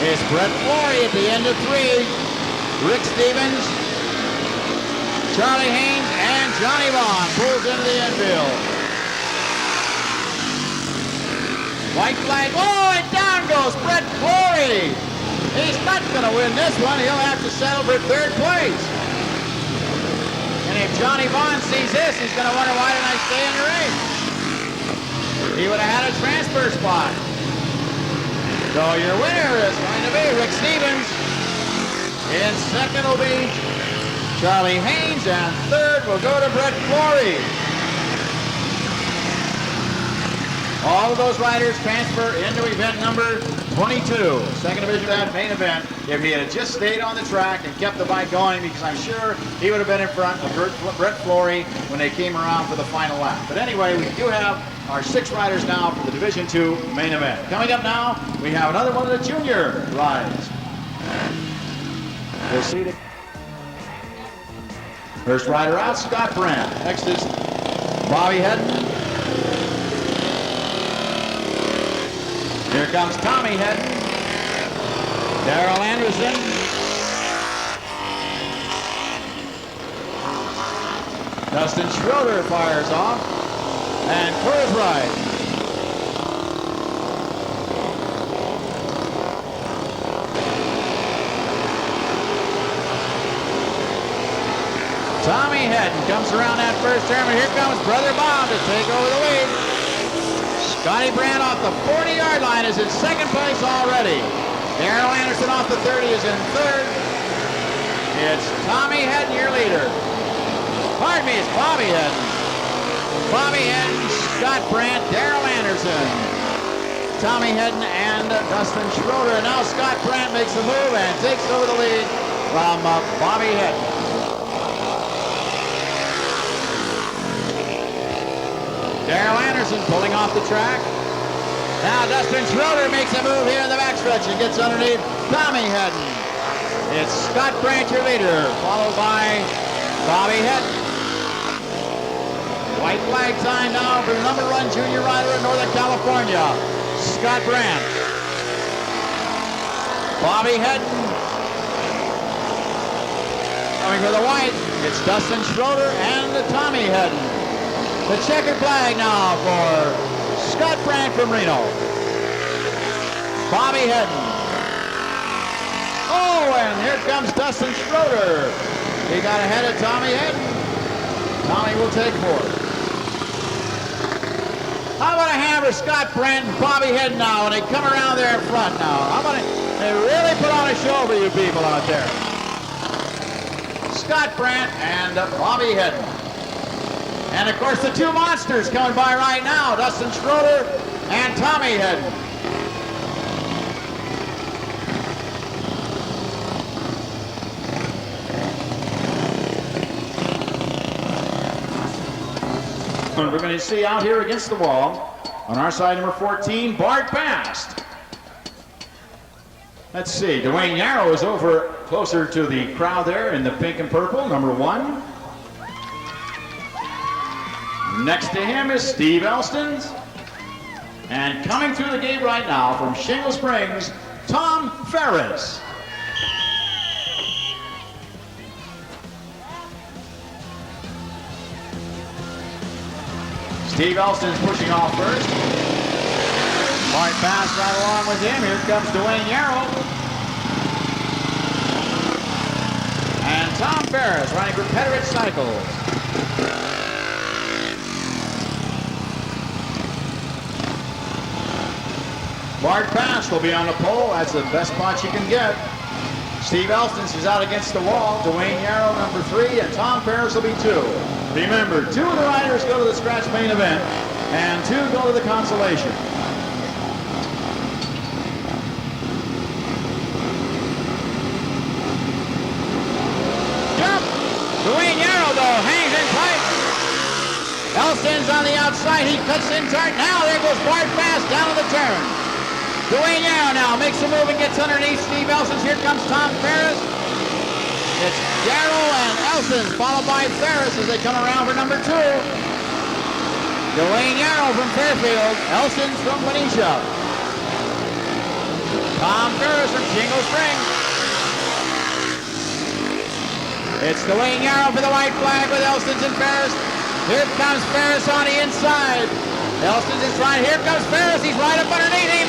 It's Brett Flory at the end of 3. Rick Stevens, Charlie Haynes, and Johnny Vaughn pulls into the infield. White flag. Oh, and down goes Brett Flory. He's not going to win this one. He'll have to settle for third place. And if Johnny Vaughn sees this, he's going to wonder, why didn't I stay in the race? He would have had a transfer spot. So your winner is going to be Rick Stevens. In second will be Charlie Haynes, and third will go to Brett Flory. All of those riders transfer into event number 22. Second division that main event. If he had just stayed on the track and kept the bike going, because I'm sure he would have been in front of Brett Flory when they came around for the final lap. But anyway, we do have our 6 riders now for the Division 2 main event. Coming up now, we have another one of the junior rides. We'll see it. First rider out, Scott Brant. Next is Bobby Hedden. Here comes Tommy Hedden. Darrell Anderson. Dustin Schroeder fires off. And Coors Wright. Tommy Hedden comes around that first turn, and here comes Brother Bob to take over the lead. Scotty Brant off the 40-yard line is in second place already. Darrell Anderson off the 30 is in third. It's Tommy Hedden, your leader. Pardon me, it's Bobby Hedden. Bobby Hedden, Scott Brant, Darrell Anderson, Tommy Hedden, and Dustin Schroeder. And now Scott Brant makes a move and takes over the lead from Bobby Hedden. Darrell Anderson pulling off the track. Now Dustin Schroeder makes a move here in the backstretch and gets underneath Tommy Hedden. It's Scott Brant, your leader, followed by Bobby Hedden. White flag time now for the number 1 junior rider in Northern California, Scott Brant. Bobby Hedden. Coming for the white, it's Dustin Schroeder and Tommy Hedden. The checkered flag now for Scott Brant from Reno. Bobby Hedden. Oh, and here comes Dustin Schroeder. He got ahead of Tommy Hedden. Tommy will take 4th. How about a hand for Scott Brant and Bobby Hedden now when they come around there in front now? How about it? They really put on a show for you people out there. Scott Brant and Bobby Hedden. And of course the 2 monsters coming by right now, Dustin Schroeder and Tommy Hedden. We're going to see out here against the wall, on our side number 14, Bart Bast. Let's see, Duane Yarrow is over closer to the crowd there in the pink and purple, number 1. Next to him is Steve Elstins. And coming through the gate right now from Shingle Springs, Tom Ferris. Steve Elstins pushing off first. Bart Bast right along with him. Here comes Duane Yarrow. And Tom Ferris riding for Petteridge Cycles. Bart Bast will be on the pole. That's the best spot you can get. Steve Elstins is out against the wall. Duane Yarrow, number 3, and Tom Ferris will be 2. Remember, 2 of the riders go to the scratch main event, and 2 go to the consolation. Jump! Duane Yarrow, though, hangs in tight. Elstins on the outside. He cuts in tight. Now there goes Bart Bast down to the turn. Duane Yarrow now makes a move and gets underneath Steve Elstins. Here comes Tom Ferris. It's Yarrow and Elstins, followed by Ferris as they come around for number 2. Duane Yarrow from Fairfield, Elstins from Benicia. Tom Ferris from Shingle Springs. It's Duane Yarrow for the white flag with Elstins and Ferris. Here comes Ferris on the inside. Elstins is trying. Here comes Ferris. He's right up underneath him.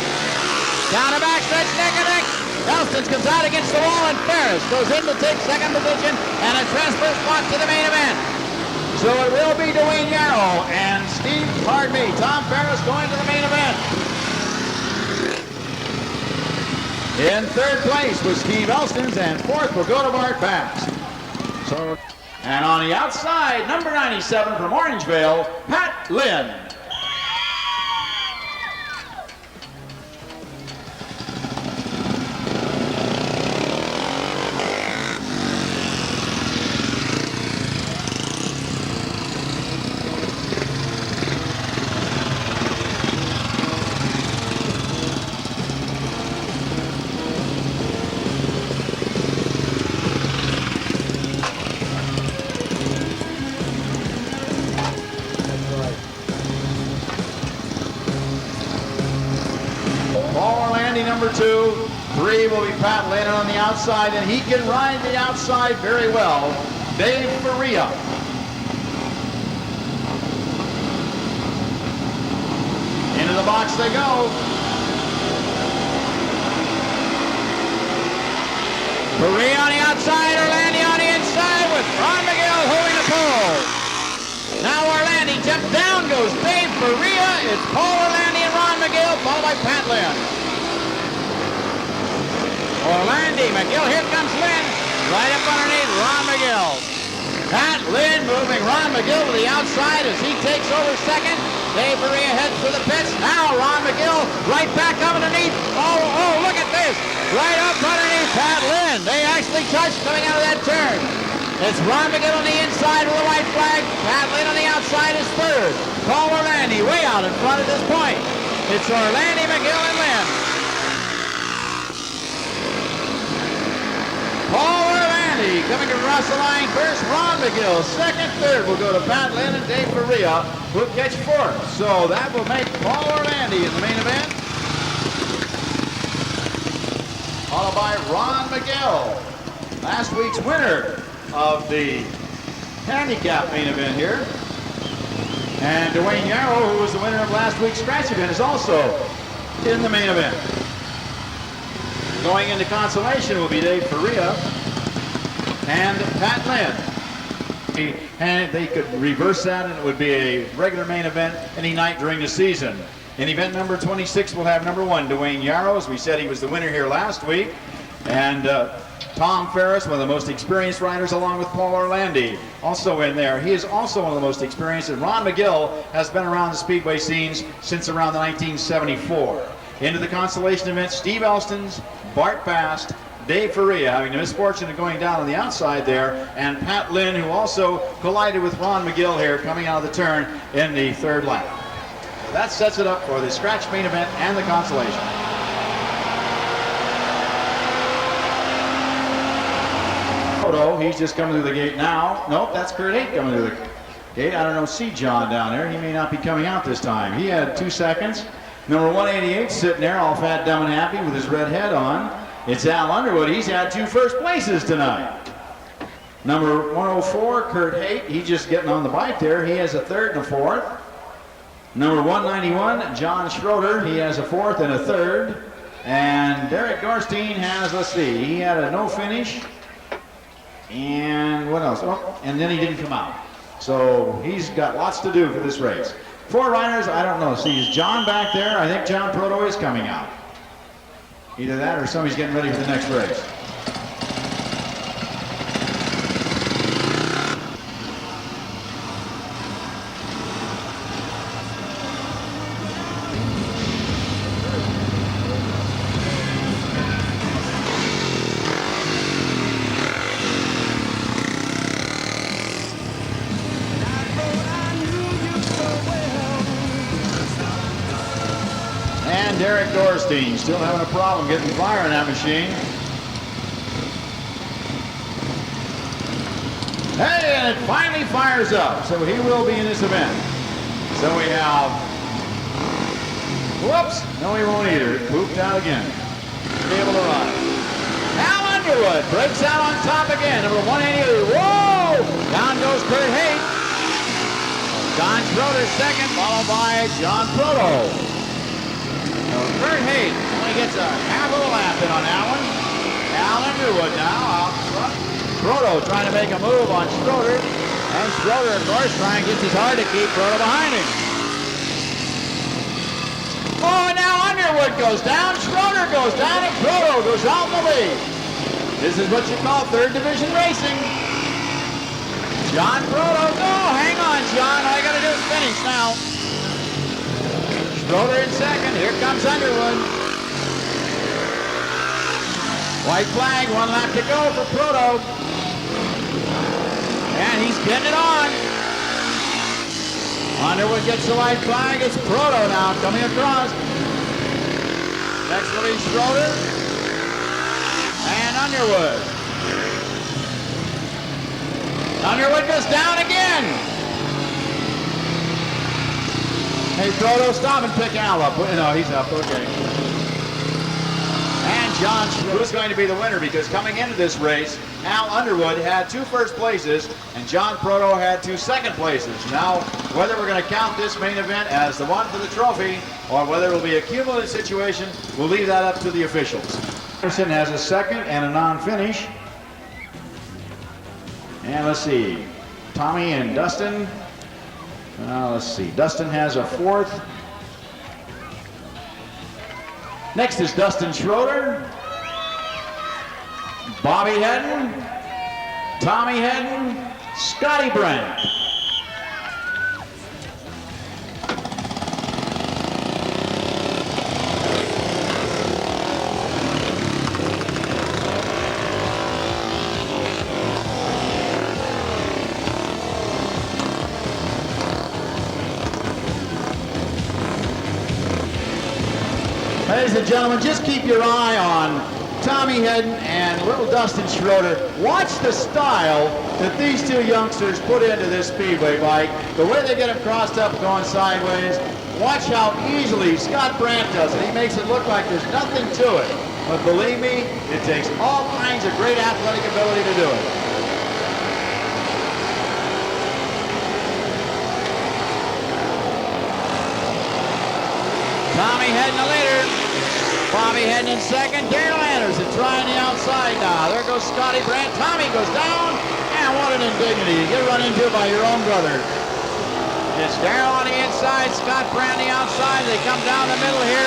Down the backstretch, neck and neck. Elstins comes out against the wall, and Ferris goes in to take second position and a transfer spot to the main event. So it will be Duane Yarrow and Tom Ferris going to the main event. In third place was Steve Elstins, and fourth will go to Bart Bast. And on the outside, number 97 from Orangevale, Pat Linn. Number 2, 3 will be Pat Linn on the outside, and he can ride the outside very well. Dave Faria. Into the box they go. Faria on the outside, Orlandi on the inside with Ron McGill holding the pole. Now Orlandi jumped down, goes Dave Faria. It's Paul Orlandi and Ron McGill, followed by Pat Linn. Orlandi, McGill, here comes Linn, right up underneath Ron McGill. Pat Linn moving Ron McGill to the outside as he takes over second. Dave Faria heads for the pits. Now Ron McGill right back up underneath. Oh, look at this. Right up underneath Pat Linn. They actually touched coming out of that turn. It's Ron McGill on the inside with a white flag. Pat Linn on the outside is third. Paul Orlandi way out in front at this point. It's Orlandi, McGill, and Linn. Paul Orlandi coming across the line first. Ron McGill second. Third will go to Pat Linn, and Dave Faria will catch fourth. So that will make Paul Orlandi in the main event, followed by Ron McGill, last week's winner of the handicap main event here. And Duane Yarrow, who was the winner of last week's scratch event, is also in the main event. Going into consolation will be Dave Faria and Pat Linn. And they could reverse that, and it would be a regular main event any night during the season. In event number 26, we'll have number 1, Duane Yarrow. As we said, he was the winner here last week. And Tom Ferris, one of the most experienced riders, along with Paul Orlandi, also in there. He is also one of the most experienced, and Ron McGill has been around the Speedway scenes since around the 1974. Into the consolation event, Steve Elstins, Bart Bast, Dave Faria having the misfortune of going down on the outside there, and Pat Linn, who also collided with Ron McGill here coming out of the turn in the third lap. So that sets it up for the scratch main event and the consolation. Proto, he's just coming through the gate now. Nope, that's Kurt Haight coming through the gate. I don't know, see John down there. He may not be coming out this time. He had 2 seconds. Number 188 sitting there all fat, dumb, and happy with his red head on. It's Al Underwood. He's had 2 first places tonight. Number 104, Kurt Haight. He's just getting on the bike there. He has a 3rd and a 4th. Number 191, John Schroeder. He has a 4th and a 3rd. And Derek Dorrestryn has, let's see, he had a no finish. And what else? Oh, and then he didn't come out. So he's got lots to do for this race. 4 riders, I don't know. See, is John back there? I think John Proto is coming out. Either that or somebody's getting ready for the next race. Derek Dorrestryn still having a problem getting fire in that machine. Hey, and it finally fires up, so he will be in this event. So we have, whoops, no he won't either. It pooped out again. Be able to run. Al Underwood breaks out on top again, number 188. Whoa! Down goes Kurt Haight. John Schroeder second, followed by John Proto. So Kurt Hayes only gets a half of a lap in on that one. Al Underwood now out front. Proto trying to make a move on Schroeder. And Schroeder, of course, trying gets his hard to keep Proto behind him. Oh, and now Underwood goes down, Schroeder goes down, and Proto goes out in the lead. This is what you call third division racing. John Proto, no, hang on, John. All you got to do is finish now. Schroeder in second. Here comes Underwood. White flag, 1 lap to go for Proto. And he's getting it on. Underwood gets the white flag. It's Proto now coming across. Next will be Schroeder and Underwood. Underwood goes down again. Hey, Proto, stop and pick Al up. No, he's up. Okay. And John Schroeder is going to be the winner because coming into this race, Al Underwood had 2 first places and John Proto had 2 second places. Now, whether we're going to count this main event as the one for the trophy or whether it will be a cumulative situation, we'll leave that up to the officials. Anderson has a second and a non-finish. And let's see, Tommy and Dustin. Let's see, Dustin has a 4th. Next is Dustin Schroeder, Bobby Hedden, Tommy Hedden, Scotty Brant. Ladies and gentlemen, just keep your eye on Tommy Hedden and little Dustin Schroeder. Watch the style that these 2 youngsters put into this Speedway bike. The way they get them crossed up going sideways. Watch how easily Scott Brant does it. He makes it look like there's nothing to it. But believe me, it takes all kinds of great athletic ability to do it. Tommy Hedden the leader. Bobby Hedden in second. Daryl Anderson trying the outside now. There goes Scotty Brant. Tommy goes down. And what an indignity. You get run into by your own brother. It's Daryl on the inside. Scott Brant on the outside. They come down the middle here.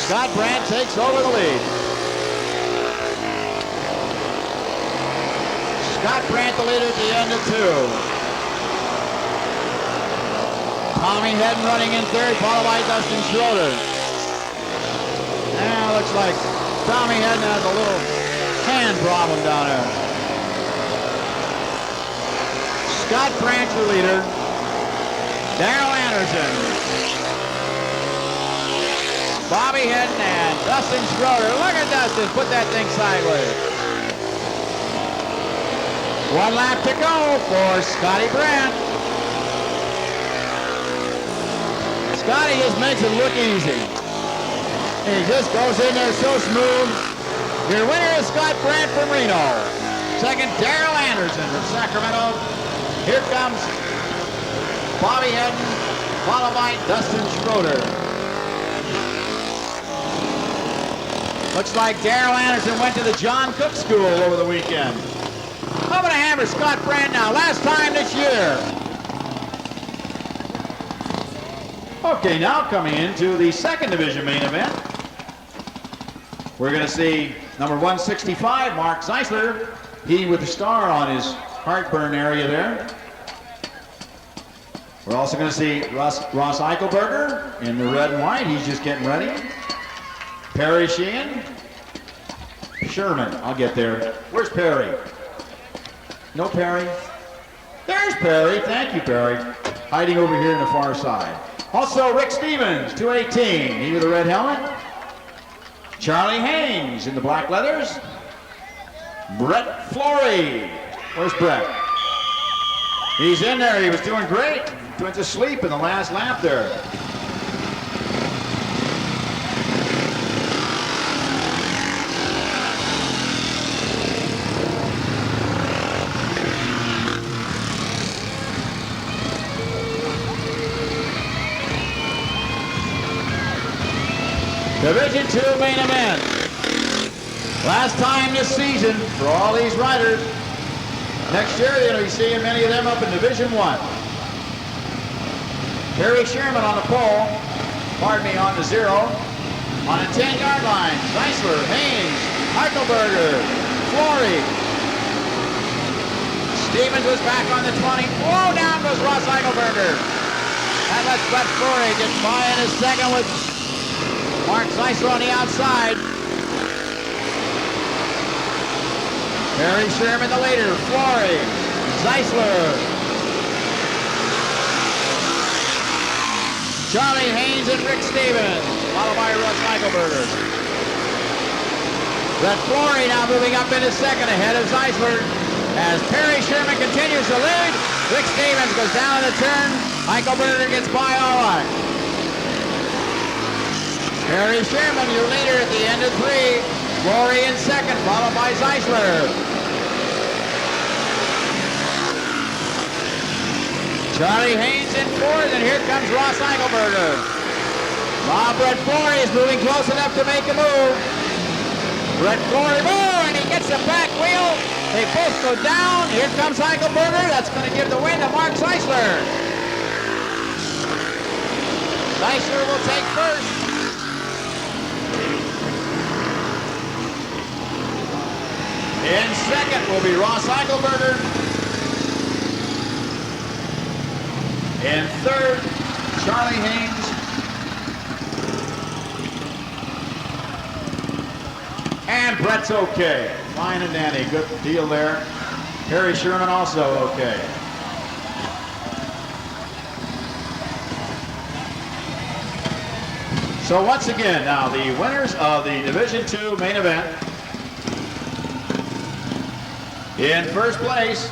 Scott Brant takes over the lead. Scott Brant the leader at the end of 2. Tommy Hedden running in third, followed by Dustin Schroeder. Now looks like Tommy Hedden has a little hand problem down there. Scott Brant the leader. Daryl Anderson. Bobby Hedden and Dustin Schroeder. Look at Dustin, put that thing sideways. 1 lap to go for Scotty Brant. Scotty just makes it look easy. He just goes in there so smooth. Your winner is Scott Brant from Reno. Second, Daryl Anderson from Sacramento. Here comes Bobby Hedden, followed by Dustin Schroeder. Looks like Daryl Anderson went to the John Cook School over the weekend. I'm going to hammer Scott Brant now. Last time this year. Okay, now coming into the second division main event. We're going to see number 165, Mark Zeisler. He with the star on his heartburn area there. We're also going to see Ross Eichelberger in the red and white. He's just getting ready. Perry Sheehan. Sherman, I'll get there. Where's Perry? No Perry? There's Perry. Thank you, Perry. Hiding over here on the far side. Also, Rick Stevens, 218. He with the red helmet. Charlie Haynes in the black leathers. Brett Flory. Where's Brett? He's in there. He was doing great. He went to sleep in the last lap there. Division II main event. Last time this season for all these riders. Next year, you'll be seeing many of them up in Division I. Harry Sherman on the pole, on the 0. On the 10-yard line, Zeisler, Haynes, Eichelberger, Flory. Stevens was back on the 20. Oh, down goes Ross Eichelberger. That lets Brett Flory get by in his second with Mark Zeisler on the outside. Harry Sherman the leader, Flory, Zeisler. Charlie Haynes and Rick Stevens, followed by Russ Eichelberger. Brett Flory now moving up into second ahead of Zeisler as Perry Sherman continues to lead. Rick Stevens goes down the turn. Eichelberger gets by all right. Perry Sherman, your leader at the end of 3. Flory in second, followed by Zeisler. Charlie Haynes in 4th, and here comes Ross Eichelberger. Brett Flory is moving close enough to make a move. Brett Flory, and he gets the back wheel. They both go down. Here comes Eichelberger. That's going to give the win to Mark Zeisler. Zeisler will take first. In second will be Ross Eichelberger. In third, Charlie Haynes. And Brett's okay. Fine and dandy. Good deal there. Harry Sherman also okay. So once again, now the winners of the Division II main event. In first place,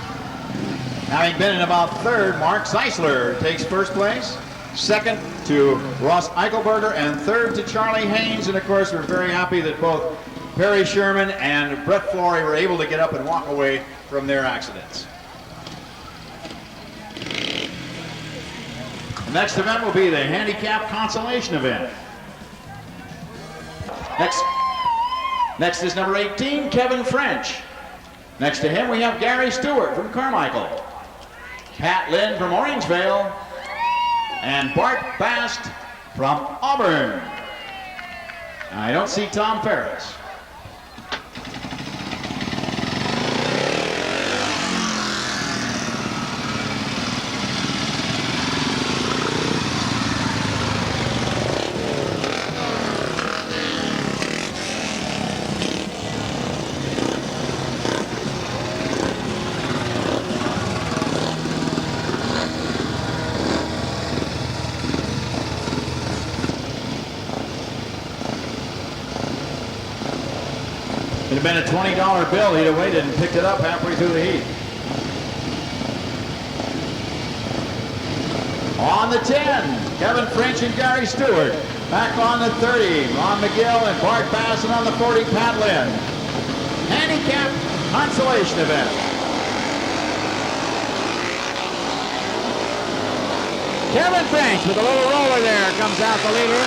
having been in about 3rd, Mark Zeisler takes first place. Second to Ross Eichelberger, and 3rd to Charlie Haynes. And of course, we're very happy that both Perry Sherman and Brett Flory were able to get up and walk away from their accidents. The next event will be the handicap consolation event. Next is number 18, Kevin French. Next to him, we have Gary Stewart from Carmichael, Pat Linn from Orangevale, and Bart Bast from Auburn. I don't see Tom Ferris. It had been a $20 bill. He'd have waited and picked it up halfway through the heat. On the 10, Kevin French and Gary Stewart. Back on the 30, Ron McGill and Bart Bass, and on the 40, Pat Linn. Handicap consolation event. Kevin French with a little roller there comes out the leader.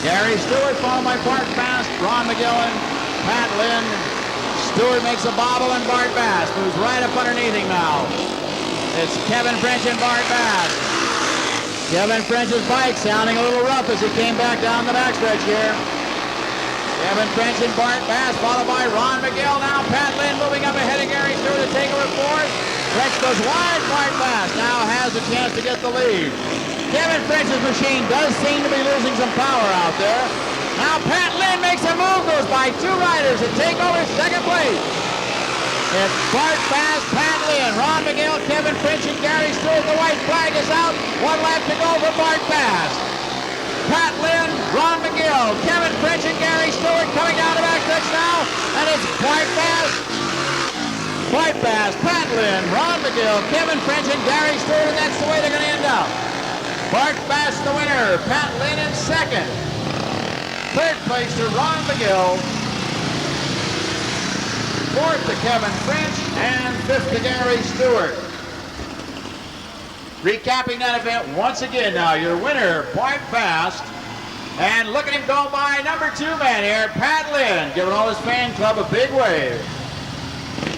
Gary Stewart followed by Bart Bast, Ron McGillen, Pat Linn. Stewart makes a bobble, and Bart Bast moves right up underneath him now. It's Kevin French and Bart Bast. Kevin French's bike sounding a little rough as he came back down the backstretch here. Kevin French and Bart Bast followed by Ron McGill. Now Pat Linn moving up ahead of Gary Stewart to take over 4th. French goes wide. Bart Bast now has a chance to get the lead. Kevin French's machine does seem to be losing some power out there. Now Pat Linn makes a move, goes by 2 riders to take over 2nd place. It's Bart Bast, Pat Linn, Ron McGill, Kevin French, and Gary Stewart. The white flag is out. 1 lap to go for Bart Bast. Pat Linn, Ron McGill, Kevin French, and Gary Stewart coming down the backstretch now. And it's Bart Bast, Pat Linn, Ron McGill, Kevin French, and Gary Stewart. And that's the way they're going to end up. Bart Bast the winner, Pat Linn in 2nd. 3rd place to Ron McGill. 4th to Kevin French, and 5th to Gary Stewart. Recapping that event once again now, your winner, Bart Bast. And look at him go by number 2 man here, Pat Linn, giving all his fan club a big wave.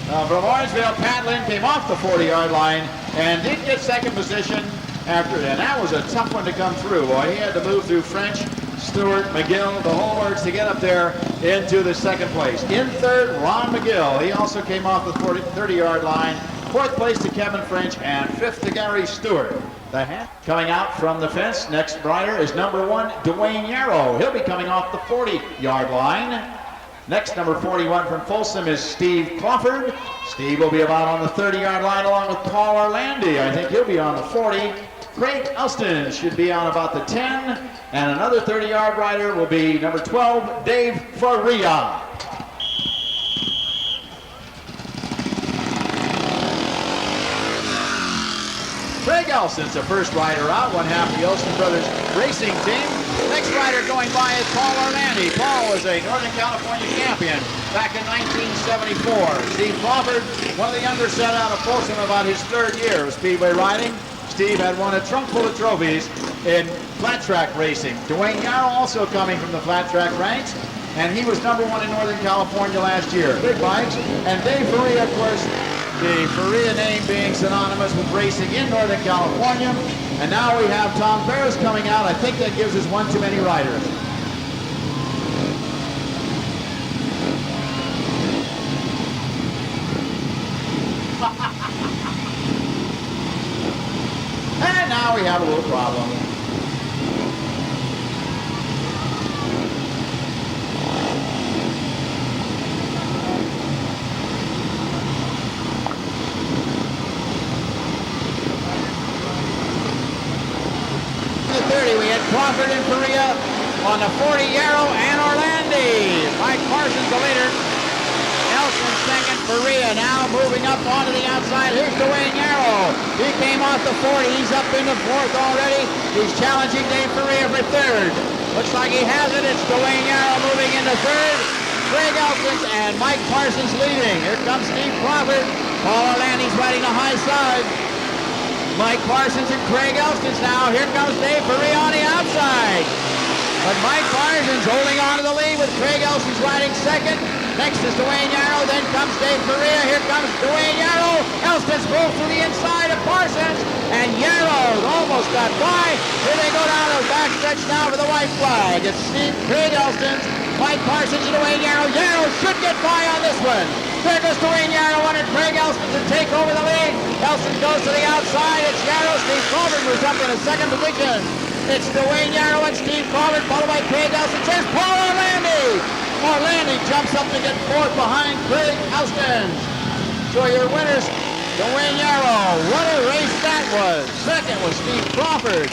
From Orangeville, Pat Linn came off the 40-yard line and did get second position after it. And that was a tough one to come through. Boy, he had to move through French, Stewart, McGill, the whole works to get up there into the second place. In third, Ron McGill. He also came off the 30-yard line. Fourth place to Kevin French and fifth to Gary Stewart. Coming out from the fence, next rider is number 1, Duane Yarrow. He'll be coming off the 40-yard line. Next, number 41 from Folsom is Steve Crawford. Steve will be about on the 30-yard line along with Paul Orlandi. I think he'll be on the 40. Craig Elstins should be on about the 10. And another 30-yard rider will be number 12, Dave Faria. Craig Elstins, the first rider out, one half of the Elstin Brothers racing team. Next rider going by is Paul Orlandi. Paul was a Northern California champion back in 1974. Steve Crawford, one of the younger set out of Folsom, about his 3rd year of speedway riding. Steve had won a trunk full of trophies in flat track racing. Duane Yarrow also coming from the flat track ranks, and he was number 1 in Northern California last year. Big bikes. And Dave Faria, of course, the Faria name being synonymous with racing in Northern California. And now we have Tom Ferris coming out. I think that gives us one too many riders. And now we have a little problem. Crawford and Faria on the 40, Yarrow and Orlandi. Mike Parsons the leader. Elstins second. Faria now moving up onto the outside. Here's Duane Yarrow. He came off the 40. He's up in the 4th already. He's challenging Dave Faria for 3rd. Looks like he has it. It's Duane Yarrow moving into 3rd. Craig Elstins and Mike Parsons leading. Here comes Steve Crawford. Paul Orlandi's riding the high side. Mike Parsons and Craig Elstins now. Here comes Dave Faria on the outside. But Mike Parsons holding on to the lead with Craig Elstins riding 2nd. Next is Duane Yarrow, then comes Dave Faria. Here comes Duane Yarrow. Elstins moves to the inside of Parsons. And Yarrow almost got by. Here they go down to the backstretch now for the white flag. It's Craig Elstins, Mike Parsons, and Duane Yarrow. Yarrow should get by on this one. There goes Duane Yarrow under Craig Elstins to take over the lead. Elstins goes to the outside. It's Yarrow. Steve Crawford moves up in a 2nd position. It's Duane Yarrow and Steve Crawford, followed by Craig Elstins. There's Paul Orlandi. Orlandi jumps up to get 4th behind Craig Elstins. So your winners, Duane Yarrow. What a race that was. 2nd was Steve Crawford.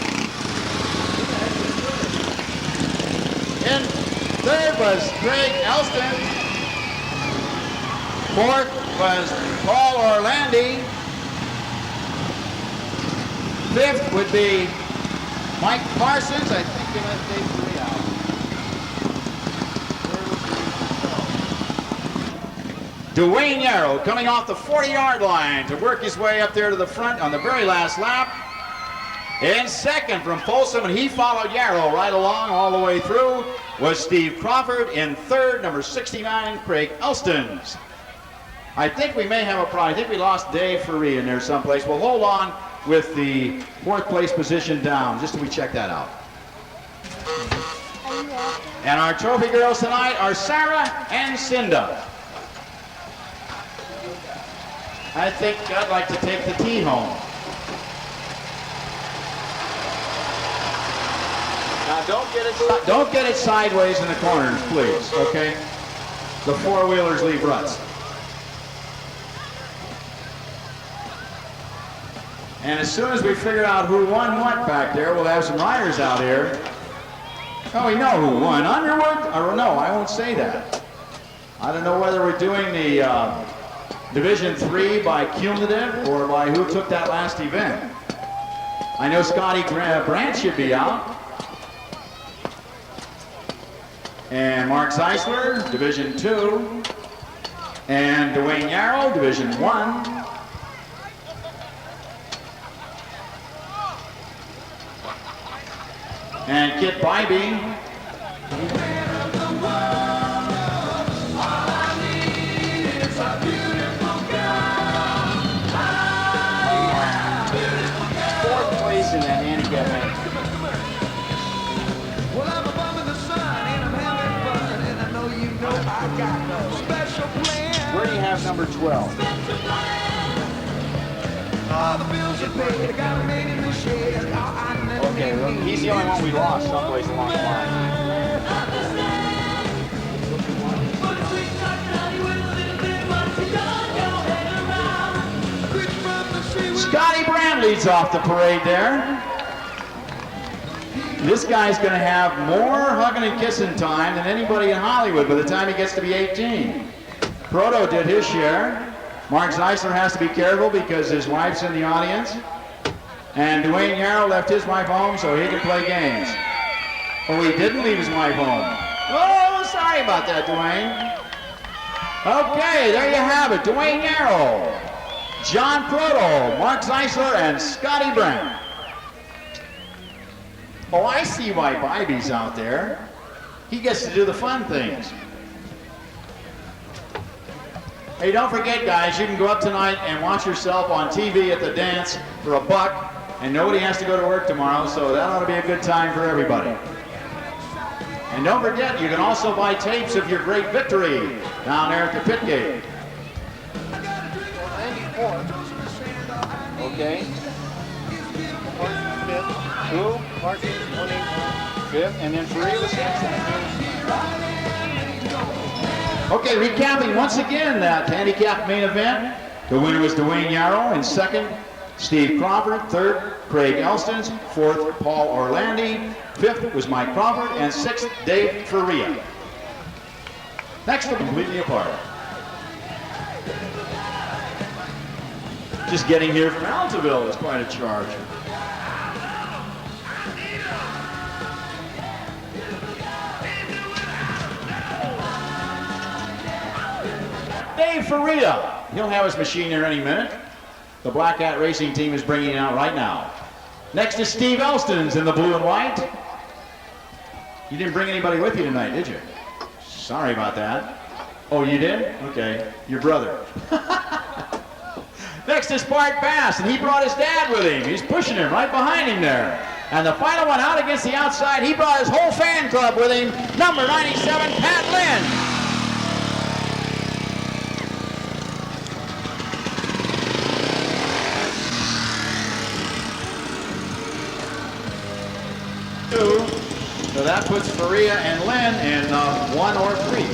In 3rd was Craig Elstins. 4th was Paul Orlandi. 5th would be Mike Parsons. I think they left Dave Faria out. Duane Yarrow coming off the 40-yard line to work his way up there to the front on the very last lap. In 2nd from Folsom, and he followed Yarrow right along all the way through, was Steve Crawford. In 3rd, number 69, Craig Elstins. I think we may have a problem. I think we lost Dave Faria in there someplace. We'll hold on with the 4th place position down, just till we check that out. And our trophy girls tonight are Sarah and Cinda. I think I'd like to take the team home. Now don't get it sideways in the corners, please, okay? The 4-wheelers leave ruts. And as soon as we figure out who won what back there, we'll have some riders out here. Oh, we know who won. Underwood? Or no, I won't say that. I don't know whether we're doing the Division 3 by cumulative or by who took that last event. I know Scotty Brant should be out. And Mark Zeisler, Division 2. And Duane Yarrow, Division 1. And Kit Bybee, Fourth place in that handicap match. Well, I'm a bum in the sun and I'm having fun, and I know you know I got no special plan. Where do you have number 12? All the bills are paid, I got them made in the shed. Okay, well, he's the only one we lost someplace along the line. Scotty Brant leads off the parade there. This guy's going to have more hugging and kissing time than anybody in Hollywood by the time he gets to be 18. Proto did his share. Mark Zeisler has to be careful because his wife's in the audience. And Duane Yarrow left his wife home so he can play games. Oh, he didn't leave his wife home. Oh, sorry about that, Duane. Okay, there you have it. Duane Yarrow, John Proto, Mark Zeisler, and Scotty Brant. Oh, I see why Bybee's out there. He gets to do the fun things. Hey, don't forget, guys, you can go up tonight and watch yourself on TV at the dance for $1, and nobody has to go to work tomorrow, so that ought to be a good time for everybody. And don't forget, you can also buy tapes of your great victory down there at the pit gate. Okay. Who? Parsons, 5th, and then Faria was 6th. Okay, recapping once again that handicap main event. The winner was Duane Yarrow, in 2nd, Steve Crawford, 3rd, Craig Elstins, 4th, Paul Orlandi, 5th was Mike Crawford, and 6th, Dave Faria. Next, we're completely apart. Just getting here from Altaville is quite a charge. Dave Faria, he'll have his machine there any minute. The Black Hat Racing team is bringing it out right now. Next is Steve Elstins in the blue and white. You didn't bring anybody with you tonight, did you? Sorry about that. Oh, you did? Okay, your brother. Next is Bart Bast, and he brought his dad with him. He's pushing him right behind him there. And the final one out against the outside, he brought his whole fan club with him, number 97, Pat Linn. So that puts Faria and Linn in 1 or 3.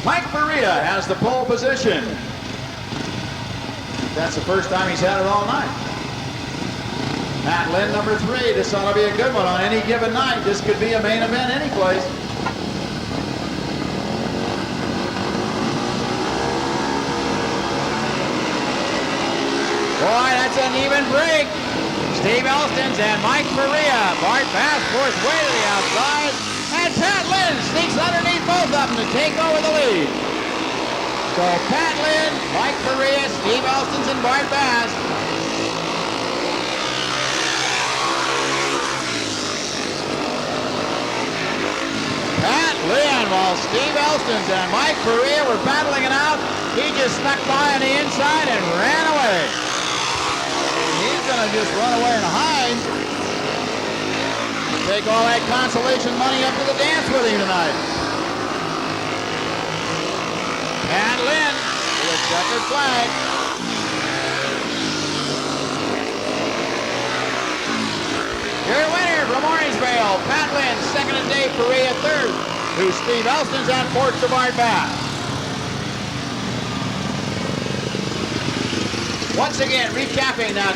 Mike Faria has the pole position. That's the first time he's had it all night. Pat Linn, number 3. This ought to be a good one on any given night. This could be a main event any place. Boy, that's an even break. Steve Elstins and Mike Faria. Bart Bast forced way to the outside. And Pat Linn sneaks underneath both of them to take over the lead. So Pat Linn, Mike Faria, Steve Elstins, and Bart Bast. Pat Linn, while Steve Elstins and Mike Faria were battling it out, he just snuck by on the inside and ran away. He's going to just run away and hide. Take all that consolation money up to the dance with him tonight. Pat Linn with a checkered flag. Your winner from Orangevale, Pat Linn, 2nd and Dave Faria, 3rd, who's Steve Elstins, and 4th to Bart Bast. Once again, recapping that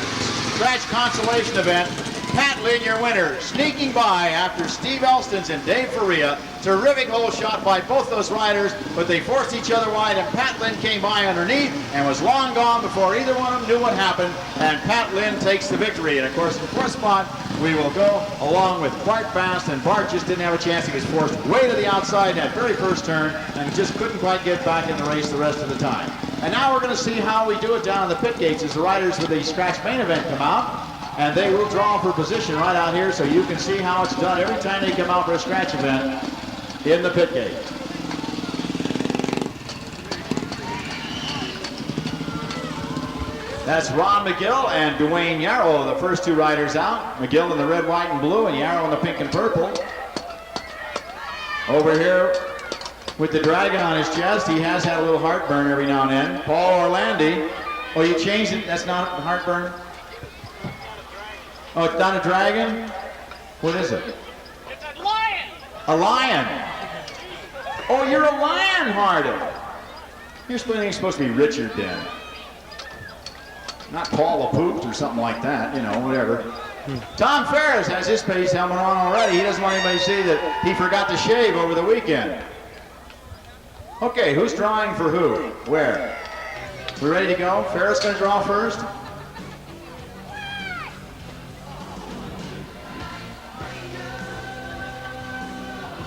scratch consolation event, Pat Linn, your winner, sneaking by after Steve Elstins and Dave Faria. Terrific hole shot by both those riders, but they forced each other wide, and Pat Linn came by underneath and was long gone before either one of them knew what happened, and Pat Linn takes the victory. And of course, in the fourth spot, we will go along with Bast, and Bart just didn't have a chance. He was forced way to the outside that very first turn and just couldn't quite get back in the race the rest of the time. And now we're going to see how we do it down in the pit gates as the riders with the scratch main event come out. And they will draw for position right out here so you can see how it's done every time they come out for a scratch event in the pit gate. That's Ron McGill and Duane Yarrow, the first two riders out. McGill in the red, white, and blue, and Yarrow in the pink and purple. Over here with the dragon on his chest, he has had a little heartburn every now and then. Paul Orlandi. Oh, you changed it? That's not heartburn? Oh, it's not a dragon? What is it? It's a lion! A lion! Oh, you're a lion-hearted! You're supposed to be Richard then. Not Paul LaPooped or something like that, you know, whatever. Tom Ferris has his pace helmet on already. He doesn't want anybody to see that he forgot to shave over the weekend. Okay, who's drawing for who? Where? We ready to go? Ferris gonna draw first?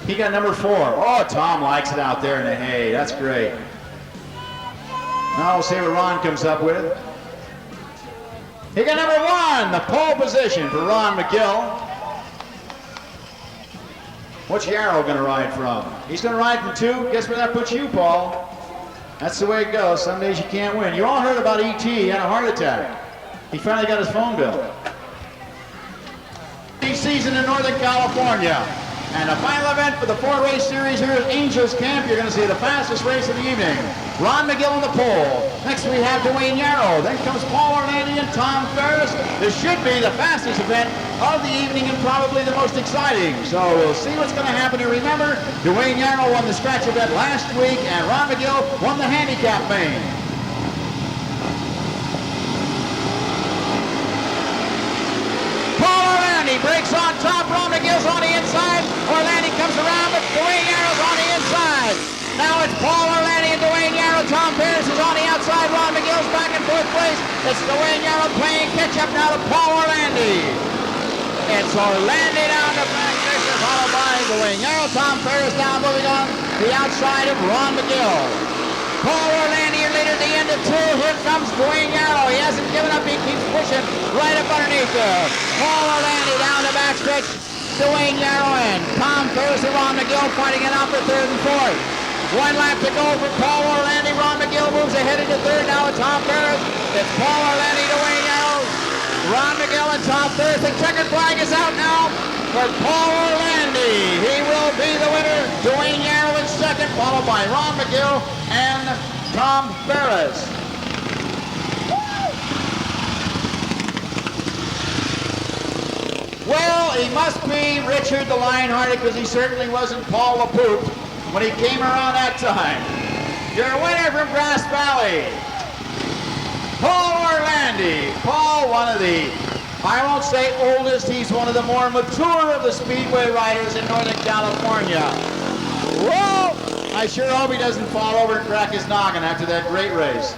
He got number 4. Oh, Tom likes it out there in the hay. That's great. Now we'll see what Ron comes up with. He got number 1, the pole position for Ron McGill. What's Yarrow going to ride from? He's going to ride from 2. Guess where that puts you, Paul? That's the way it goes. Some days you can't win. You all heard about E.T. He had a heart attack. He finally got his phone bill. Season in Northern California. And the final event for the 4-race series here at Ingles Camp, you're going to see the fastest race of the evening. Ron McGill on the pole. Next we have Duane Yarrow. Then comes Paul Orlandi and Tom Ferris. This should be the fastest event of the evening and probably the most exciting. So we'll see what's going to happen here. Remember, Duane Yarrow won the scratch event last week and Ron McGill won the handicap main. Orlandi breaks on top. Ron McGill's on the inside. Orlandi comes around, but Duane Yarrow's on the inside. Now it's Paul Orlandi and Duane Yarrow. Tom Ferris is on the outside. Ron McGill's back in 4th place. It's Duane Yarrow playing catch-up now to Paul Orlandi. It's Orlandi down the back section, followed by Duane Yarrow. Tom Ferris now moving on the outside of Ron McGill. Paul Orlandi, your leader at the end of 2. Here comes Duane Yarrow. He hasn't given up. He keeps pushing right up underneath there. Paul Orlandi down the backstretch. Duane Yarrow and Tom Ferris and Ron McGill fighting it out for 3rd and 4th. 1 lap to go for Paul Orlandi. Ron McGill moves ahead into 3rd. Now it's Tom Ferris. It's Paul Orlandi, Duane Yarrow, Ron McGill, and Tom Ferris. The checkered flag is out now for Paul Orlandi. He will be the winner. Duane Yarrow in 2nd, followed by Ron McGill and Tom Ferris. Well, he must be Richard the Lion-Hearted because he certainly wasn't Paul LaPooped when he came around that time. Your winner from Grass Valley, Paul Orlandi. Paul, one of the, I won't say oldest, he's one of the more mature of the Speedway riders in Northern California. Whoa! I sure hope he doesn't fall over and crack his noggin after that great race.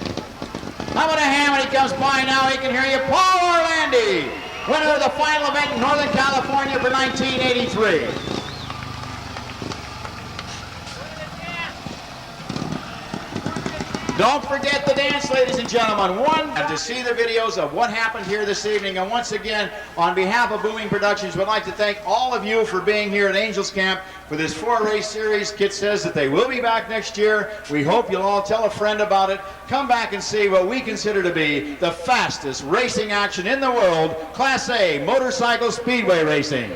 How about a hand when he comes by now? He can hear you. Paul Orlandi, winner of the final event in Northern California for 1983. Don't forget the dance, ladies and gentlemen. And to see the videos of what happened here this evening. And once again, on behalf of Booming Productions, we'd like to thank all of you for being here at Ingles Camp for this 4-race series. Kit says that they will be back next year. We hope you'll all tell a friend about it. Come back and see what we consider to be the fastest racing action in the world, Class A motorcycle speedway racing.